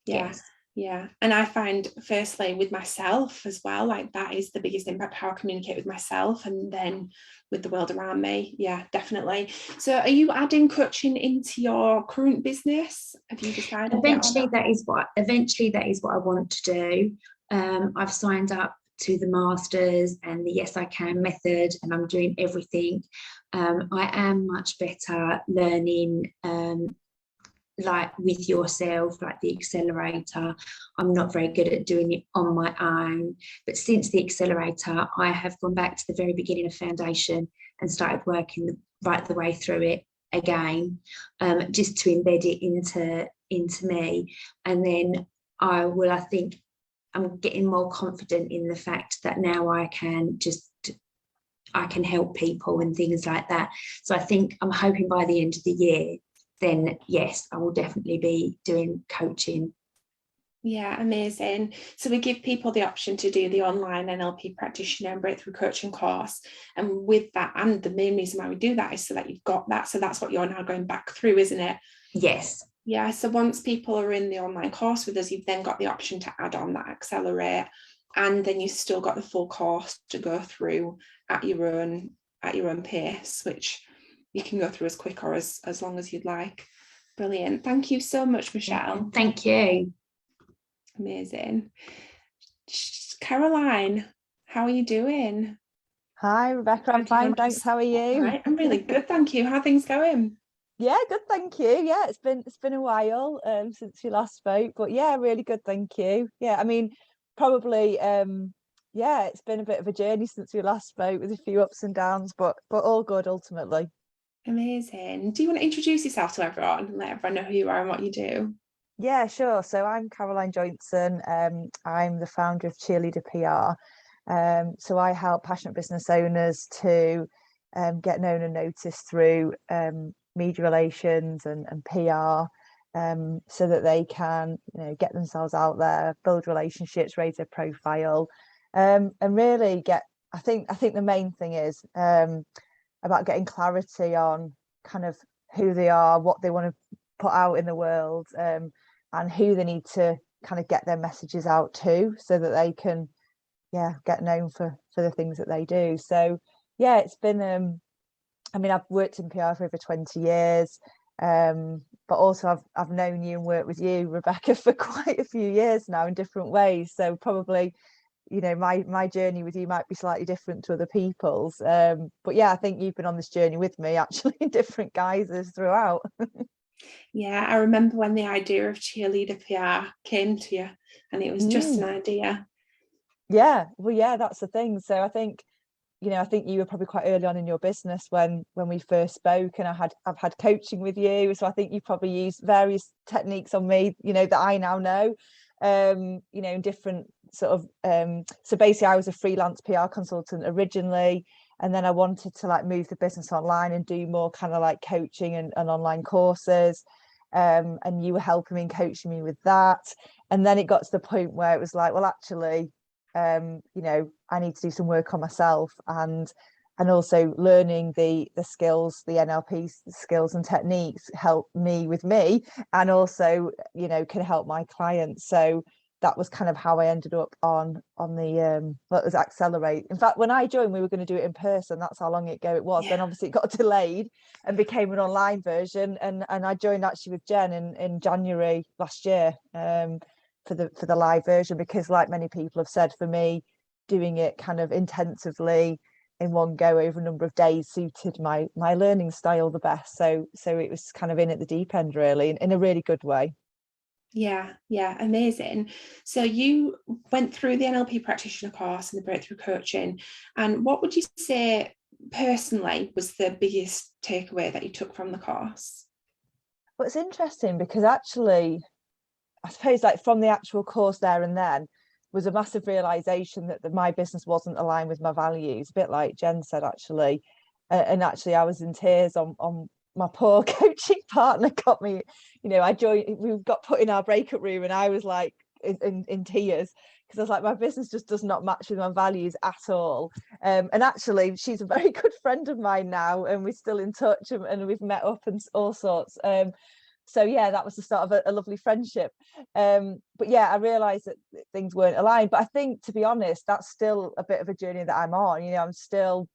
Yes. Yeah, and I find firstly with myself as well, like that is the biggest impact, how I communicate with myself and then with the world around me. Yeah, definitely. So are you adding coaching into your current business? Have you decided? Eventually that is what I want to do. I've signed up to the masters and the Yes I Can method, and I'm doing everything. I am much better learning like with yourself, like the accelerator. I'm not very good at doing it on my own, but since the accelerator, I have gone back to the very beginning of foundation and started working right the way through it again, just to embed it into me. And then I think I'm getting more confident in the fact that now I can help people and things like that. So I think I'm hoping by the end of the year, then yes, I will definitely be doing coaching. Yeah, amazing. So we give people the option to do the online NLP Practitioner and Breakthrough Coaching course. And with that, and the main reason why we do that is so that you've got that. So that's what you're now going back through, isn't it? Yes. Yeah, so once people are in the online course with us, you've then got the option to add on that accelerate, and then you've still got the full course to go through at your own pace, which you can go through as quick or as long as you'd like. Brilliant. Thank you so much, Michelle. Thank you. Amazing. Caroline, how are you doing? Hi, Rebecca. I'm fine, thanks. How are you? Right, I'm really good, thank you. How are things going? Yeah, good, thank you. Yeah, it's been a while since we last spoke, but yeah, really good, thank you. Yeah, I mean, probably yeah, it's been a bit of a journey since we last spoke with a few ups and downs, but all good ultimately. Amazing. Do you want to introduce yourself to everyone and let everyone know who you are and what you do? Yeah, sure. So I'm Caroline Joynson. I'm the founder of Cheerleader PR. So I help passionate business owners to get known and noticed through media relations and PR, so that they can, you know, get themselves out there, build relationships, raise their profile, and really get, I think the main thing is about getting clarity on kind of who they are, what they want to put out in the world, and who they need to kind of get their messages out to, so that they can, yeah, get known for the things that they do. So yeah, it's been I mean, I've worked in PR for over 20 years, but also I've known you and worked with you, Rebecca, for quite a few years now in different ways. So probably, you know, my journey with you might be slightly different to other people's. But yeah, I think you've been on this journey with me actually in different guises throughout. Yeah, I remember when the idea of cheerleader PR came to you, and it was just an idea. Yeah, well, yeah, that's the thing. So I think, you know, I think you were probably quite early on in your business when we first spoke, and I've had coaching with you. So I think you probably used various techniques on me, you know, that I now know, you know, in different sort of, so basically I was a freelance PR consultant originally, and then I wanted to like move the business online and do more kind of like coaching and online courses. And you were helping me and coaching me with that. And then it got to the point where it was like, well, actually, you know, I need to do some work on myself, and also learning the skills, the NLP skills and techniques help me with me, and also, you know, can help my clients. So that was kind of how I ended up on the what was Accelerate. In fact, when I joined, we were going to do it in person. That's how long ago it was. Yeah. Then obviously it got delayed and became an online version, and I joined actually with Jen in January last year, for the live version, because like many people have said, for me, doing it kind of intensively in one go over a number of days suited my learning style the best. So it was kind of in at the deep end, really, in a really good way. Yeah, amazing. So you went through the NLP Practitioner Course and the Breakthrough Coaching, and what would you say personally was the biggest takeaway that you took from the course? Well, it's interesting because actually, I suppose like from the actual course there and then was a massive realization that my business wasn't aligned with my values, a bit like Jen said actually. And actually I was in tears on my poor coaching partner got me, you know, we got put in our breakout room, and I was like in tears, because I was like, my business just does not match with my values at all. And actually she's a very good friend of mine now, and we're still in touch, and we've met up and all sorts. So yeah, that was the start of a lovely friendship. But yeah, I realized that things weren't aligned. But I think, to be honest, that's still a bit of a journey that I'm on. You know, I still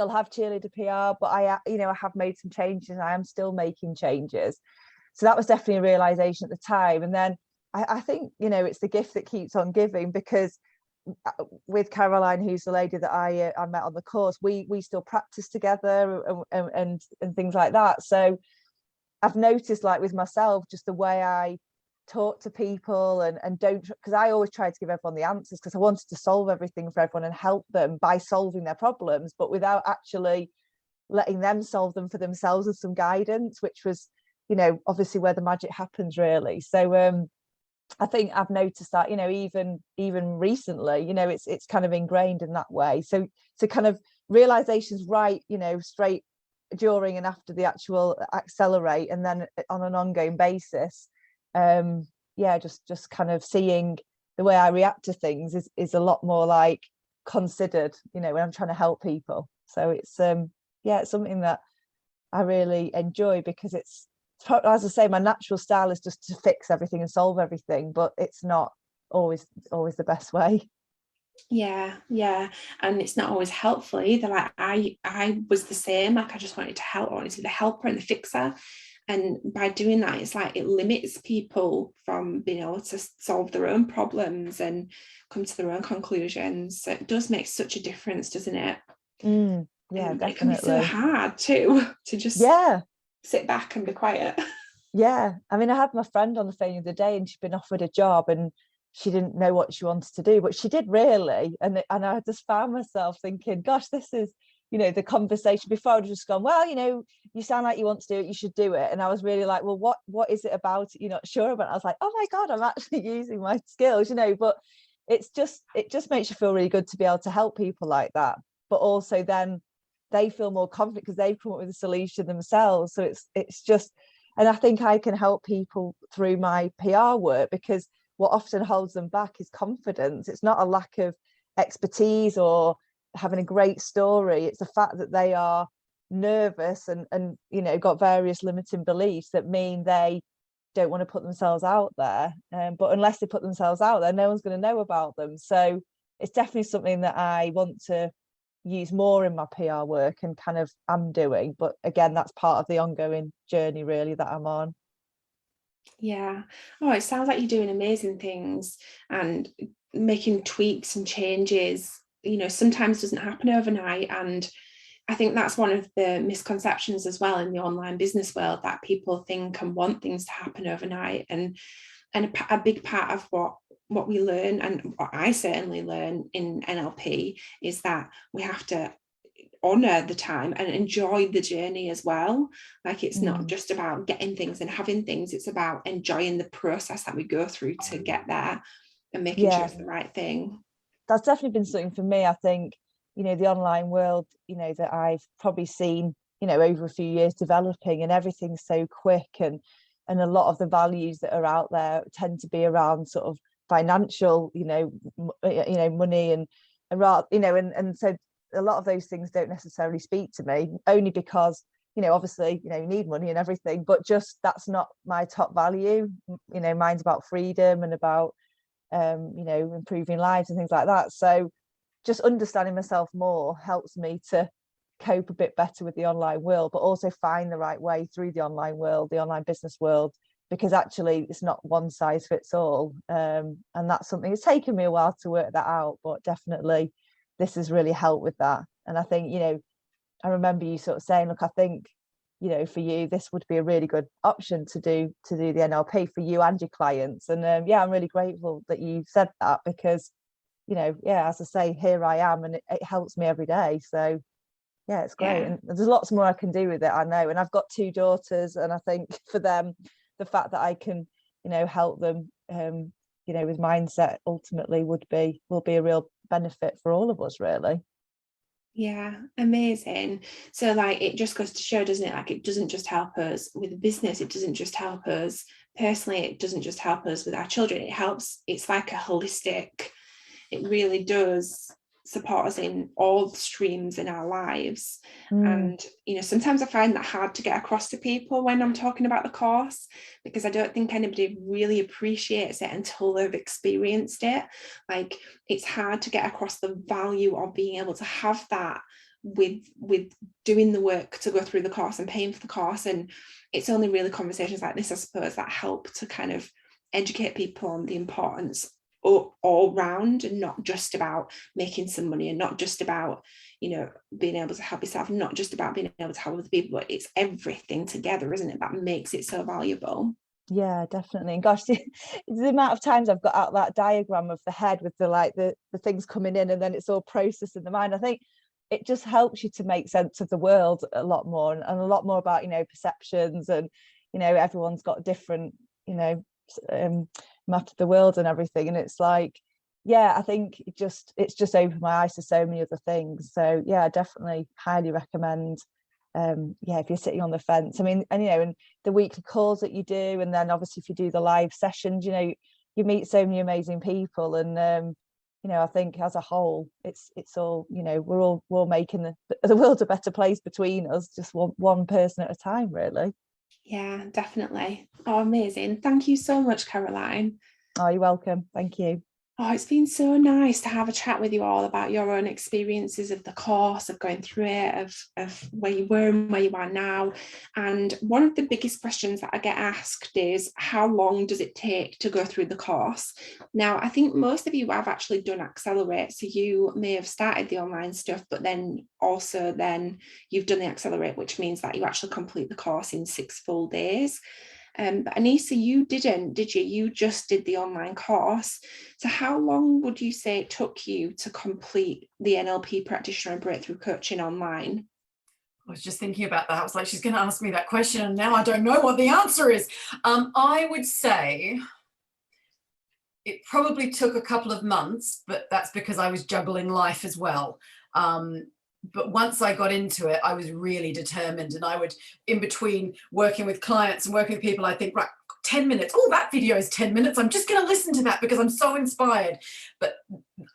have cheerleader PR, but I have made some changes. I am still making changes. So that was definitely a realization at the time. And then I think, you know, it's the gift that keeps on giving, because with Caroline, who's the lady that I met on the course, we still practice together and things like that. So I've noticed, like with myself, just the way I talk to people and don't, because I always tried to give everyone the answers, because I wanted to solve everything for everyone and help them by solving their problems, but without actually letting them solve them for themselves with some guidance, which was, you know, obviously where the magic happens, really. So I think I've noticed that, you know, even recently, you know, it's kind of ingrained in that way. So kind of realizations, right, you know, straight during and after the actual Accelerate, and then on an ongoing basis, yeah, just kind of seeing the way I react to things is a lot more like considered, you know, when I'm trying to help people. So it's yeah, it's something that I really enjoy, because it's, as I say, my natural style is just to fix everything and solve everything, but it's not always the best way. Yeah, and it's not always helpful either. Like I was the same. Like I just wanted to help. I wanted to be the helper and the fixer, and by doing that, it's like it limits people from being able to solve their own problems and come to their own conclusions. So it does make such a difference, doesn't it? Yeah, definitely. It can be so hard too to just sit back and be quiet. Yeah, I mean, I had my friend on the phone the other day, and she'd been offered a job, and she didn't know what she wanted to do, but she did really. And I just found myself thinking, gosh, this is, you know, the conversation before I'd just gone, well, you know, you sound like you want to do it, you should do it. And I was really like, well, what is it about it you're not sure about? I was like, oh my God, I'm actually using my skills, you know. But it just makes you feel really good to be able to help people like that. But also then they feel more confident because they've come up with a solution themselves. So it's just, And I think I can help people through my PR work, because what often holds them back is confidence. It's not a lack of expertise or having a great story. It's the fact that they are nervous and you know, got various limiting beliefs that mean they don't want to put themselves out there. But unless they put themselves out there, no one's going to know about them. So it's definitely something that I want to use more in my PR work and kind of am doing. But again, that's part of the ongoing journey really that I'm on. Yeah. Oh, it sounds like you're doing amazing things and making tweaks and changes, you know, sometimes doesn't happen overnight. And I think that's one of the misconceptions as well in the online business world, that people think and want things to happen overnight. And a big part of what we learn, and what I certainly learn in NLP, is that we have to honor the time and enjoy the journey as well. Like, it's not just about getting things and having things, it's about enjoying the process that we go through to get there and making sure it's the right thing. That's definitely been something for me. I think, you know, the online world, you know, that I've probably seen, you know, over a few years developing, and everything's so quick, and a lot of the values that are out there tend to be around sort of financial, you know, money and you know, and so a lot of those things don't necessarily speak to me, only because, you know, obviously, you know, you need money and everything, but just that's not my top value. You know, mine's about freedom and about you know, improving lives and things like that. So just understanding myself more helps me to cope a bit better with the online world, but also find the right way through the online world, the online business world, because actually it's not one size fits all. And that's something, it's taken me a while to work that out, but definitely this has really helped with that. And I think, you know, I remember you sort of saying, look, I think, you know, for you, this would be a really good option to do the NLP for you and your clients. And yeah, I'm really grateful that you said that, because, you know, yeah, as I say, here I am, and it helps me every day. So yeah, it's great. And there's lots more I can do with it, I know. And I've got 2 daughters, and I think for them, the fact that I can, you know, help them, you know, with mindset ultimately will be a real benefit for all of us, really. Yeah, amazing. So like, it just goes to show, doesn't it, like, it doesn't just help us with business, it doesn't just help us personally, it doesn't just help us with our children, it's like a holistic, it really does support us in all streams in our lives. And you know, sometimes I find that hard to get across to people when I'm talking about the course, because I don't think anybody really appreciates it until they've experienced it. Like, it's hard to get across the value of being able to have that with doing the work to go through the course and paying for the course. And it's only really conversations like this, I suppose, that help to kind of educate people on the importance all round, and not just about making some money, and not just about, you know, being able to help yourself, not just about being able to help other people, but it's everything together, isn't it, that makes it so valuable. Yeah, definitely. And gosh, the amount of times I've got out that diagram of the head with the things coming in, and then it's all processed in the mind. I think it just helps you to make sense of the world a lot more, and a lot more about, you know, perceptions, and, you know, everyone's got different, you know, map of the world and everything. And it's like, yeah, I think it's just opened my eyes to so many other things. So yeah, I definitely highly recommend. Yeah, if you're sitting on the fence, I mean, and you know, and the weekly calls that you do, and then obviously if you do the live sessions, you know, you meet so many amazing people. And you know, I think as a whole, it's all, you know, we're all making the world a better place between us, just one person at a time, really. Yeah, definitely. Oh, amazing. Thank you so much, Caroline. Oh, you're welcome. Thank you. Oh, it's been so nice to have a chat with you all about your own experiences of the course, of going through it, of where you were and where you are now. And one of the biggest questions that I get asked is, how long does it take to go through the course? Now, I think most of you have actually done Accelerate, so you may have started the online stuff, but then you've done the Accelerate, which means that you actually complete the course in 6 full days. But Anissa, you didn't, did you? You just did the online course. So how long would you say it took you to complete the NLP Practitioner and Breakthrough Coaching online? I was just thinking about that. I was like, she's going to ask me that question, and now I don't know what the answer is. I would say it probably took a couple of months, but that's because I was juggling life as well. but once I got into it, I was really determined, and I would, in between working with clients and working with people, I think, right, 10 minutes. Oh, that video is 10 minutes. I'm just going to listen to that because I'm so inspired. But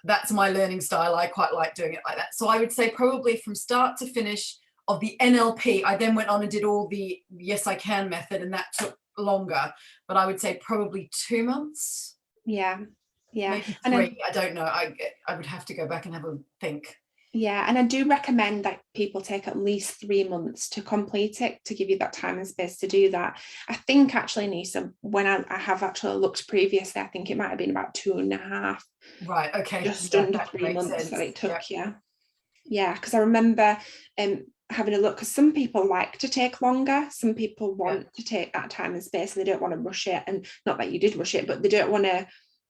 that's my learning style. I quite like doing it like that. So I would say probably from start to finish of the NLP, I then went on and did all the Yes, I Can method, and that took longer. But I would say probably 2 months. Yeah. Maybe And 3. I don't know. I would have to go back and have a think. Yeah, and I do recommend that people take at least 3 months to complete it, to give you that time and space to do that. I think actually, Nisa, when I have actually looked previously, I think it might have been about 2.5. Right, okay. Just Yeah, under that 3 makes months sense. that it took, Yeah. Yeah, because I remember having a look, because some people like to take longer, some people want to take that time and space, and they don't want to rush it, and not that you did rush it, but they don't want to,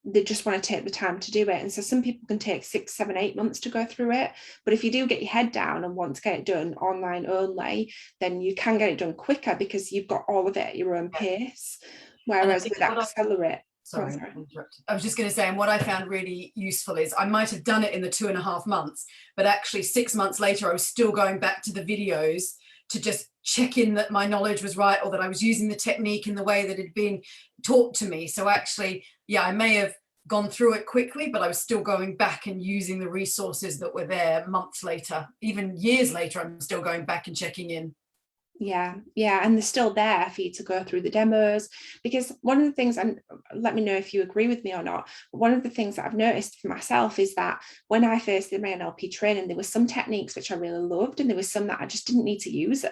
they just want to take the time to do it. And so some people can take 6, 7, 8 months to go through it. But if you do get your head down and want to get it done online only, then you can get it done quicker because you've got all of it at your own pace. Whereas with Accelerate, sorry, I was just going to say, and what I found really useful is I might have done it in the 2.5 months, but actually 6 months later, I was still going back to the videos to just check in that my knowledge was right, or that I was using the technique in the way that it had been taught to me. So actually, yeah, I may have gone through it quickly, but I was still going back and using the resources that were there months later, even years later, I'm still going back and checking in. Yeah, and they're still there for you to go through the demos, because one of the things, and let me know if you agree with me or not, but one of the things that I've noticed for myself is that when I first did my NLP training, there were some techniques which I really loved, and there was some that I just didn't need to use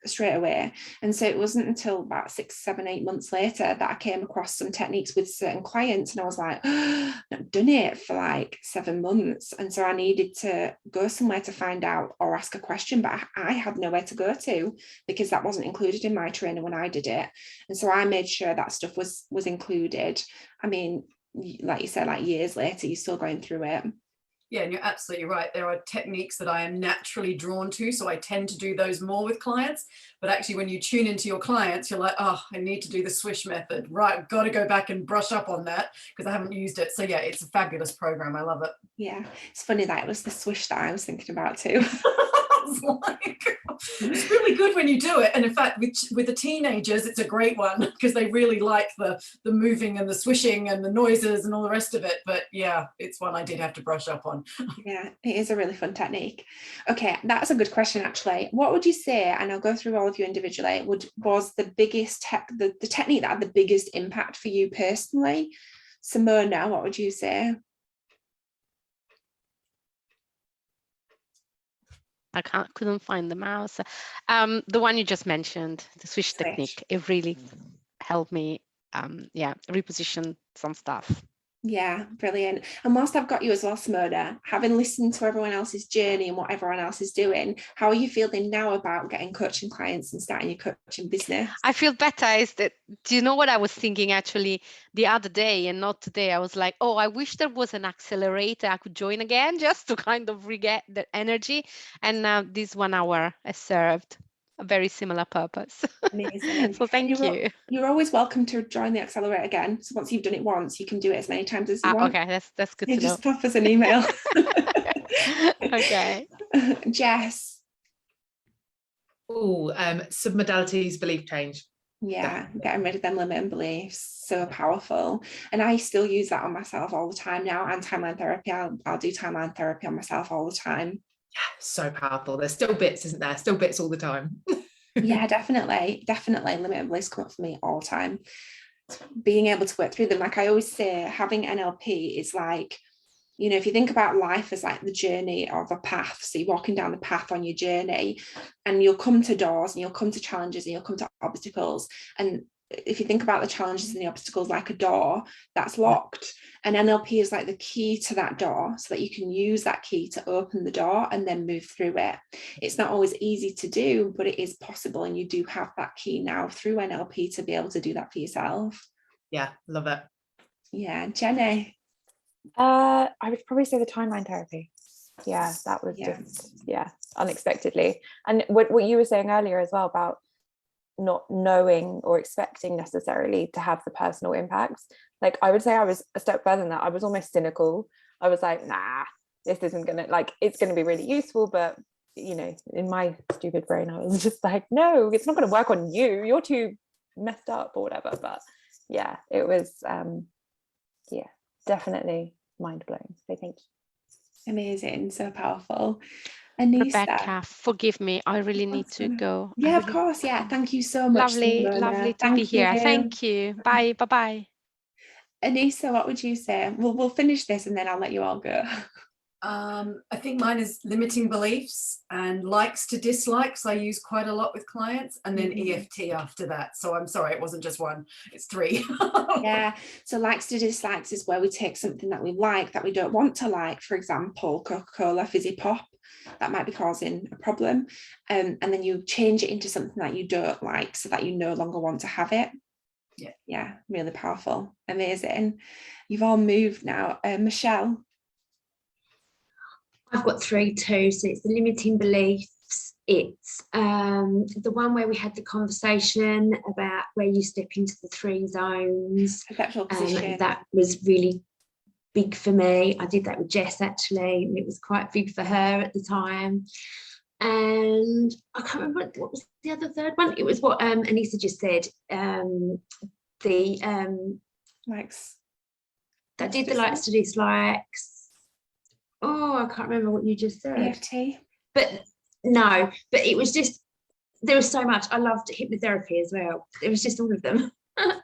straight away. And so it wasn't until about 6, 7, 8 months later that I came across some techniques with certain clients, and I was like, oh, I've done it for like 7 months, and so I needed to go somewhere to find out or ask a question, but I had nowhere to go to, because that wasn't included in my training when I did it. And so I made sure that stuff was included. I mean, like you said, like years later, you're still going through it. Yeah, and you're absolutely right. There are techniques that I am naturally drawn to, so I tend to do those more with clients. But actually, when you tune into your clients, you're like, oh, I need to do the swish method. Right, I've got to go back and brush up on that because I haven't used it. So yeah, it's a fabulous program. I love it. Yeah, it's funny that it was the swish that I was thinking about too. It's really good when you do it, and in fact with the teenagers it's a great one because they really like the moving and the swishing and the noises and all the rest of it. But yeah, it's one I did have to brush up on. Yeah, it is a really fun technique. Okay, that's a good question actually. What would you say, and I'll go through all of you individually, was the biggest the technique that had the biggest impact for you personally? Simona, what would you say? I couldn't find the mouse. The one you just mentioned, the swish technique, it really helped me, reposition some stuff. Yeah, brilliant. And whilst I've got you as well, Simona, having listened to everyone else's journey and what everyone else is doing, how are you feeling now about getting coaching clients and starting your coaching business? I feel better. Do you know what I was thinking actually the other day and not today? I was like, oh, I wish there was an accelerator I could join again just to kind of re-get the energy. And now this 1 hour has served a very similar purpose. Amazing. So thank you. You're always welcome to join the accelerator again. So once you've done it once, you can do it as many times as you want. Okay, that's good to know. Just pop us an email. Okay. Jess. Oh, submodalities, belief change. Yeah, getting rid of them limiting beliefs, so powerful. And I still use that on myself all the time now. And timeline therapy, I'll do timeline therapy on myself all the time. Yeah, so powerful. There's still bits, isn't there? Still bits all the time. Yeah, definitely limiting beliefs come up for me all the time. Being able to work through them, like I always say, having NLP is like, you know, if you think about life as like the journey of a path, so you're walking down the path on your journey, and you'll come to doors and you'll come to challenges and you'll come to obstacles. And if you think about the challenges and the obstacles like a door that's locked, and NLP is like the key to that door, so that you can use that key to open the door and then move through it. It's not always easy to do, but it is possible, and you do have that key now through NLP to be able to do that for yourself. Yeah, love it. Yeah, Jenny. I would probably say the timeline therapy. Yeah, that was just unexpectedly. And what you were saying earlier as well about not knowing or expecting necessarily to have the personal impacts, like I would say I was a step further than that. I was almost cynical. I was like, nah, this isn't gonna, like, it's gonna be really useful, but you know, in my stupid brain I was just like, no, it's not going to work on you, you're too messed up or whatever. But yeah, it was yeah, definitely mind-blowing, so thank you. Amazing, so powerful. Anissa. Rebecca, forgive me, I really need to go. Yeah, of course. Yeah, thank you so much. Lovely, Simona. lovely to be here. Thank you. Bye, bye-bye. Anissa, what would you say? We'll finish this and then I'll let you all go. I think mine is limiting beliefs and likes to dislikes. I use quite a lot with clients, and then EFT after that. So I'm sorry, it wasn't just one, it's three. Yeah, so likes to dislikes is where we take something that we like that we don't want to like. For example, Coca-Cola fizzy pop, that might be causing a problem, and then you change it into something that you don't like so that you no longer want to have it. Yeah, really powerful. Amazing. You've all moved now. Michelle. I've got 3 too. So it's the limiting beliefs. It's the one where we had the conversation about where you step into the 3 zones. Perceptual position. That was really big for me. I did that with Jess actually, and it was quite big for her at the time. And I can't remember what was the other third one. It was what Anissa just said. Likes. That did the likes to dislikes. Oh, I can't remember what you just said. EFT. But no, but it was just, there was so much. I loved hypnotherapy as well. It was just all of them.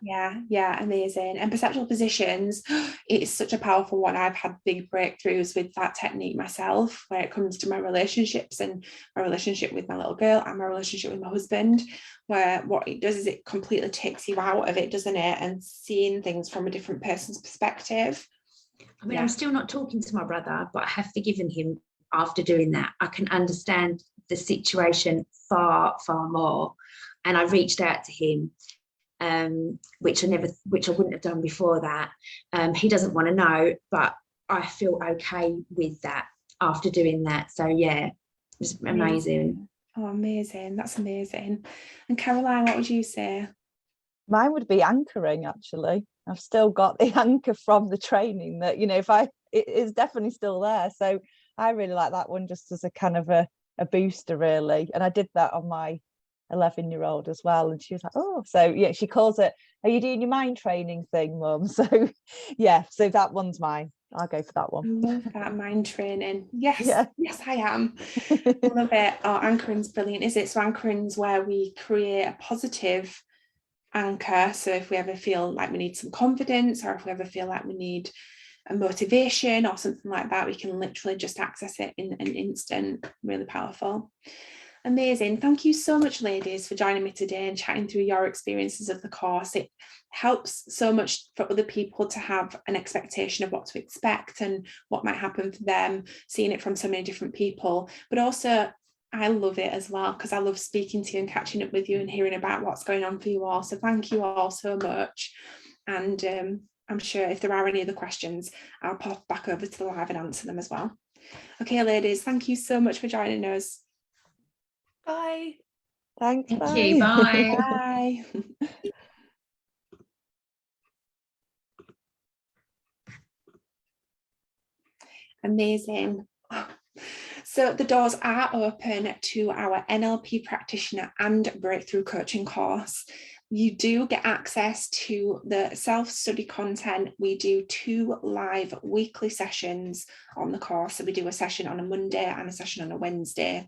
Yeah, amazing. And perceptual positions, it is such a powerful one. I've had big breakthroughs with that technique myself, where it comes to my relationships and my relationship with my little girl and my relationship with my husband, where what it does is it completely takes you out of it, doesn't it? And seeing things from a different person's perspective. I mean, I'm still not talking to my brother, but I have forgiven him after doing that. I can understand the situation far, far more. And I reached out to him, which I wouldn't have done before that. He doesn't want to know, but I feel okay with that after doing that. So yeah, it was amazing. Oh, amazing. That's amazing. And Caroline, what would you say? Mine would be anchoring, actually. I've still got the anchor from the training that, you know, it is definitely still there. So I really like that one just as a kind of a booster, really. And I did that on my 11-year-old as well. And she was like, oh, so yeah, she calls it, are you doing your mind training thing, Mum? So yeah, so that one's mine. I'll go for that one. I love that, mind training. Yes, yeah. Yes, I am. I love it. Oh, anchoring's brilliant, is it? So anchoring's where we create a positive anchor. So if we ever feel like we need some confidence, or if we ever feel like we need a motivation or something like that, we can literally just access it in an instant. Really powerful. Amazing. Thank you so much, ladies, for joining me today and chatting through your experiences of the course. It helps so much for other people to have an expectation of what to expect and what might happen for them, seeing it from so many different people. But also, I love it as well, because I love speaking to you and catching up with you and hearing about what's going on for you all. So thank you all so much. And I'm sure if there are any other questions, I'll pop back over to the live and answer them as well. Okay, ladies, thank you so much for joining us. Bye. Thanks. Thank bye. you. Bye. Bye. Amazing. So the doors are open to our NLP Practitioner and Breakthrough Coaching course. You do get access to the self-study content. We do 2 live weekly sessions on the course. So we do a session on a Monday and a session on a Wednesday.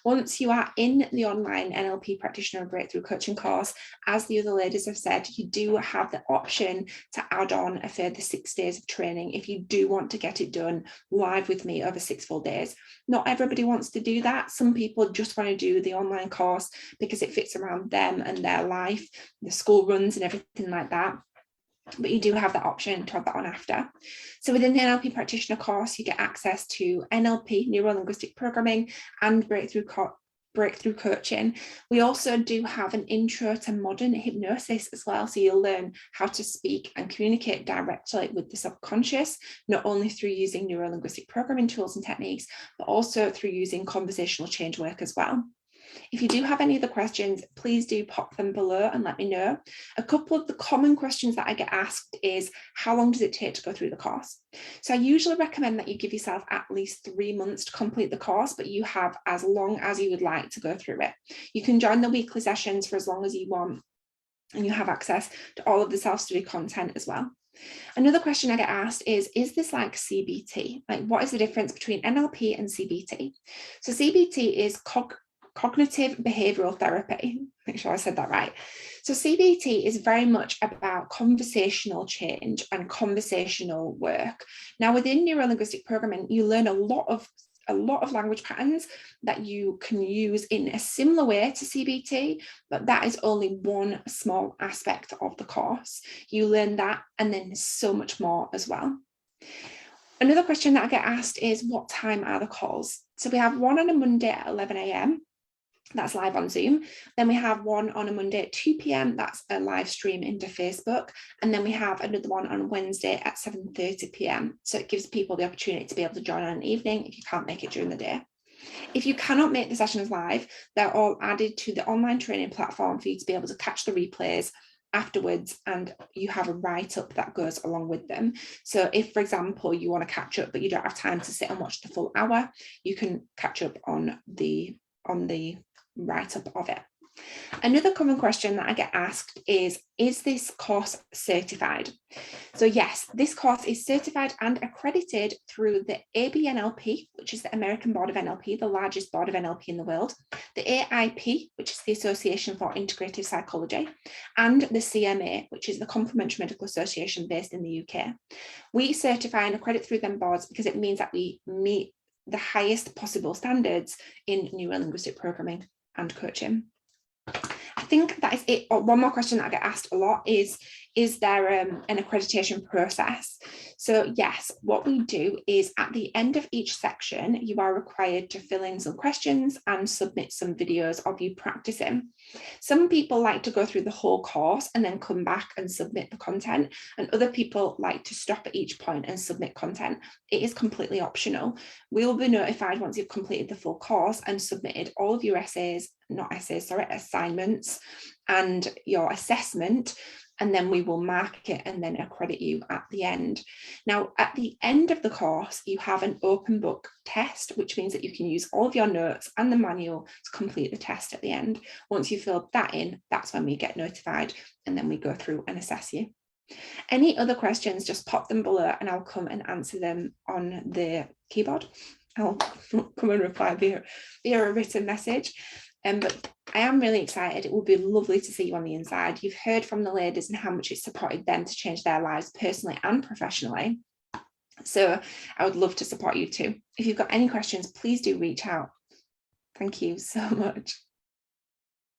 Once you are in the online NLP Practitioner Breakthrough Coaching course, as the other ladies have said, you do have the option to add on a further 6 days of training if you do want to get it done live with me over 6 full days. Not everybody wants to do that. Some people just want to do the online course because it fits around them and their life, the school runs and everything like that. But you do have that option to have that on after. So within the NLP Practitioner course, you get access to NLP, Neuro-Linguistic Programming, and Breakthrough Coaching. We also do have an intro to modern hypnosis as well. So you'll learn how to speak and communicate directly with the subconscious, not only through using neuro-linguistic programming tools and techniques, but also through using conversational change work as well. If you do have any other questions, please do pop them below and let me know. A couple of the common questions that I get asked is, how long does it take to go through the course? So I usually recommend that you give yourself at least 3 months to complete the course, but you have as long as you would like to go through it. You can join the weekly sessions for as long as you want, and you have access to all of the self-study content as well. Another question I get asked is this like CBT? Like, what is the difference between NLP and CBT? So CBT is cognitive behavioral therapy. Make sure I said that right. So CBT is very much about conversational change and conversational work. Now, within neuro-linguistic programming, you learn a lot of language patterns that you can use in a similar way to CBT, but that is only one small aspect of the course. You learn that, and then there's so much more as well. Another question that I get asked is, what time are the calls? So we have one on a Monday at 11 a.m. That's live on Zoom. Then we have one on a Monday at 2 p.m. That's a live stream into Facebook. And then we have another one on Wednesday at 7:30 p.m. So it gives people the opportunity to be able to join on an evening if you can't make it during the day. If you cannot make the sessions live, they're all added to the online training platform for you to be able to catch the replays afterwards, and you have a write-up that goes along with them. So if, for example, you want to catch up but you don't have time to sit and watch the full hour, you can catch up on the write-up of it. Another common question that I get asked is this course certified? So yes, this course is certified and accredited through the ABNLP, which is the American Board of NLP, the largest board of NLP in the world, the AIP, which is the Association for Integrative Psychology, and the CMA, which is the Complementary Medical Association based in the UK. We certify and accredit through them boards because it means that we meet the highest possible standards in neuro-linguistic programming and coaching. I think that is it. One more question that I get asked a lot is there an accreditation process? So yes, what we do is at the end of each section, you are required to fill in some questions and submit some videos of you practicing. Some people like to go through the whole course and then come back and submit the content, and other people like to stop at each point and submit content. It is completely optional. We will be notified once you've completed the full course and submitted all of your assignments and your assessment, and then we will mark it and then accredit you at the end. Now, at the end of the course, you have an open book test, which means that you can use all of your notes and the manual to complete the test at the end. Once you fill that in, that's when we get notified, and then we go through and assess you. Any other questions, just pop them below and I'll come and answer them on the keyboard. I'll come and reply via a written message. But I am really excited. It will be lovely to see you on the inside. You've heard from the ladies and how much it supported them to change their lives personally and professionally. So I would love to support you too. If you've got any questions, please do reach out. Thank you so much.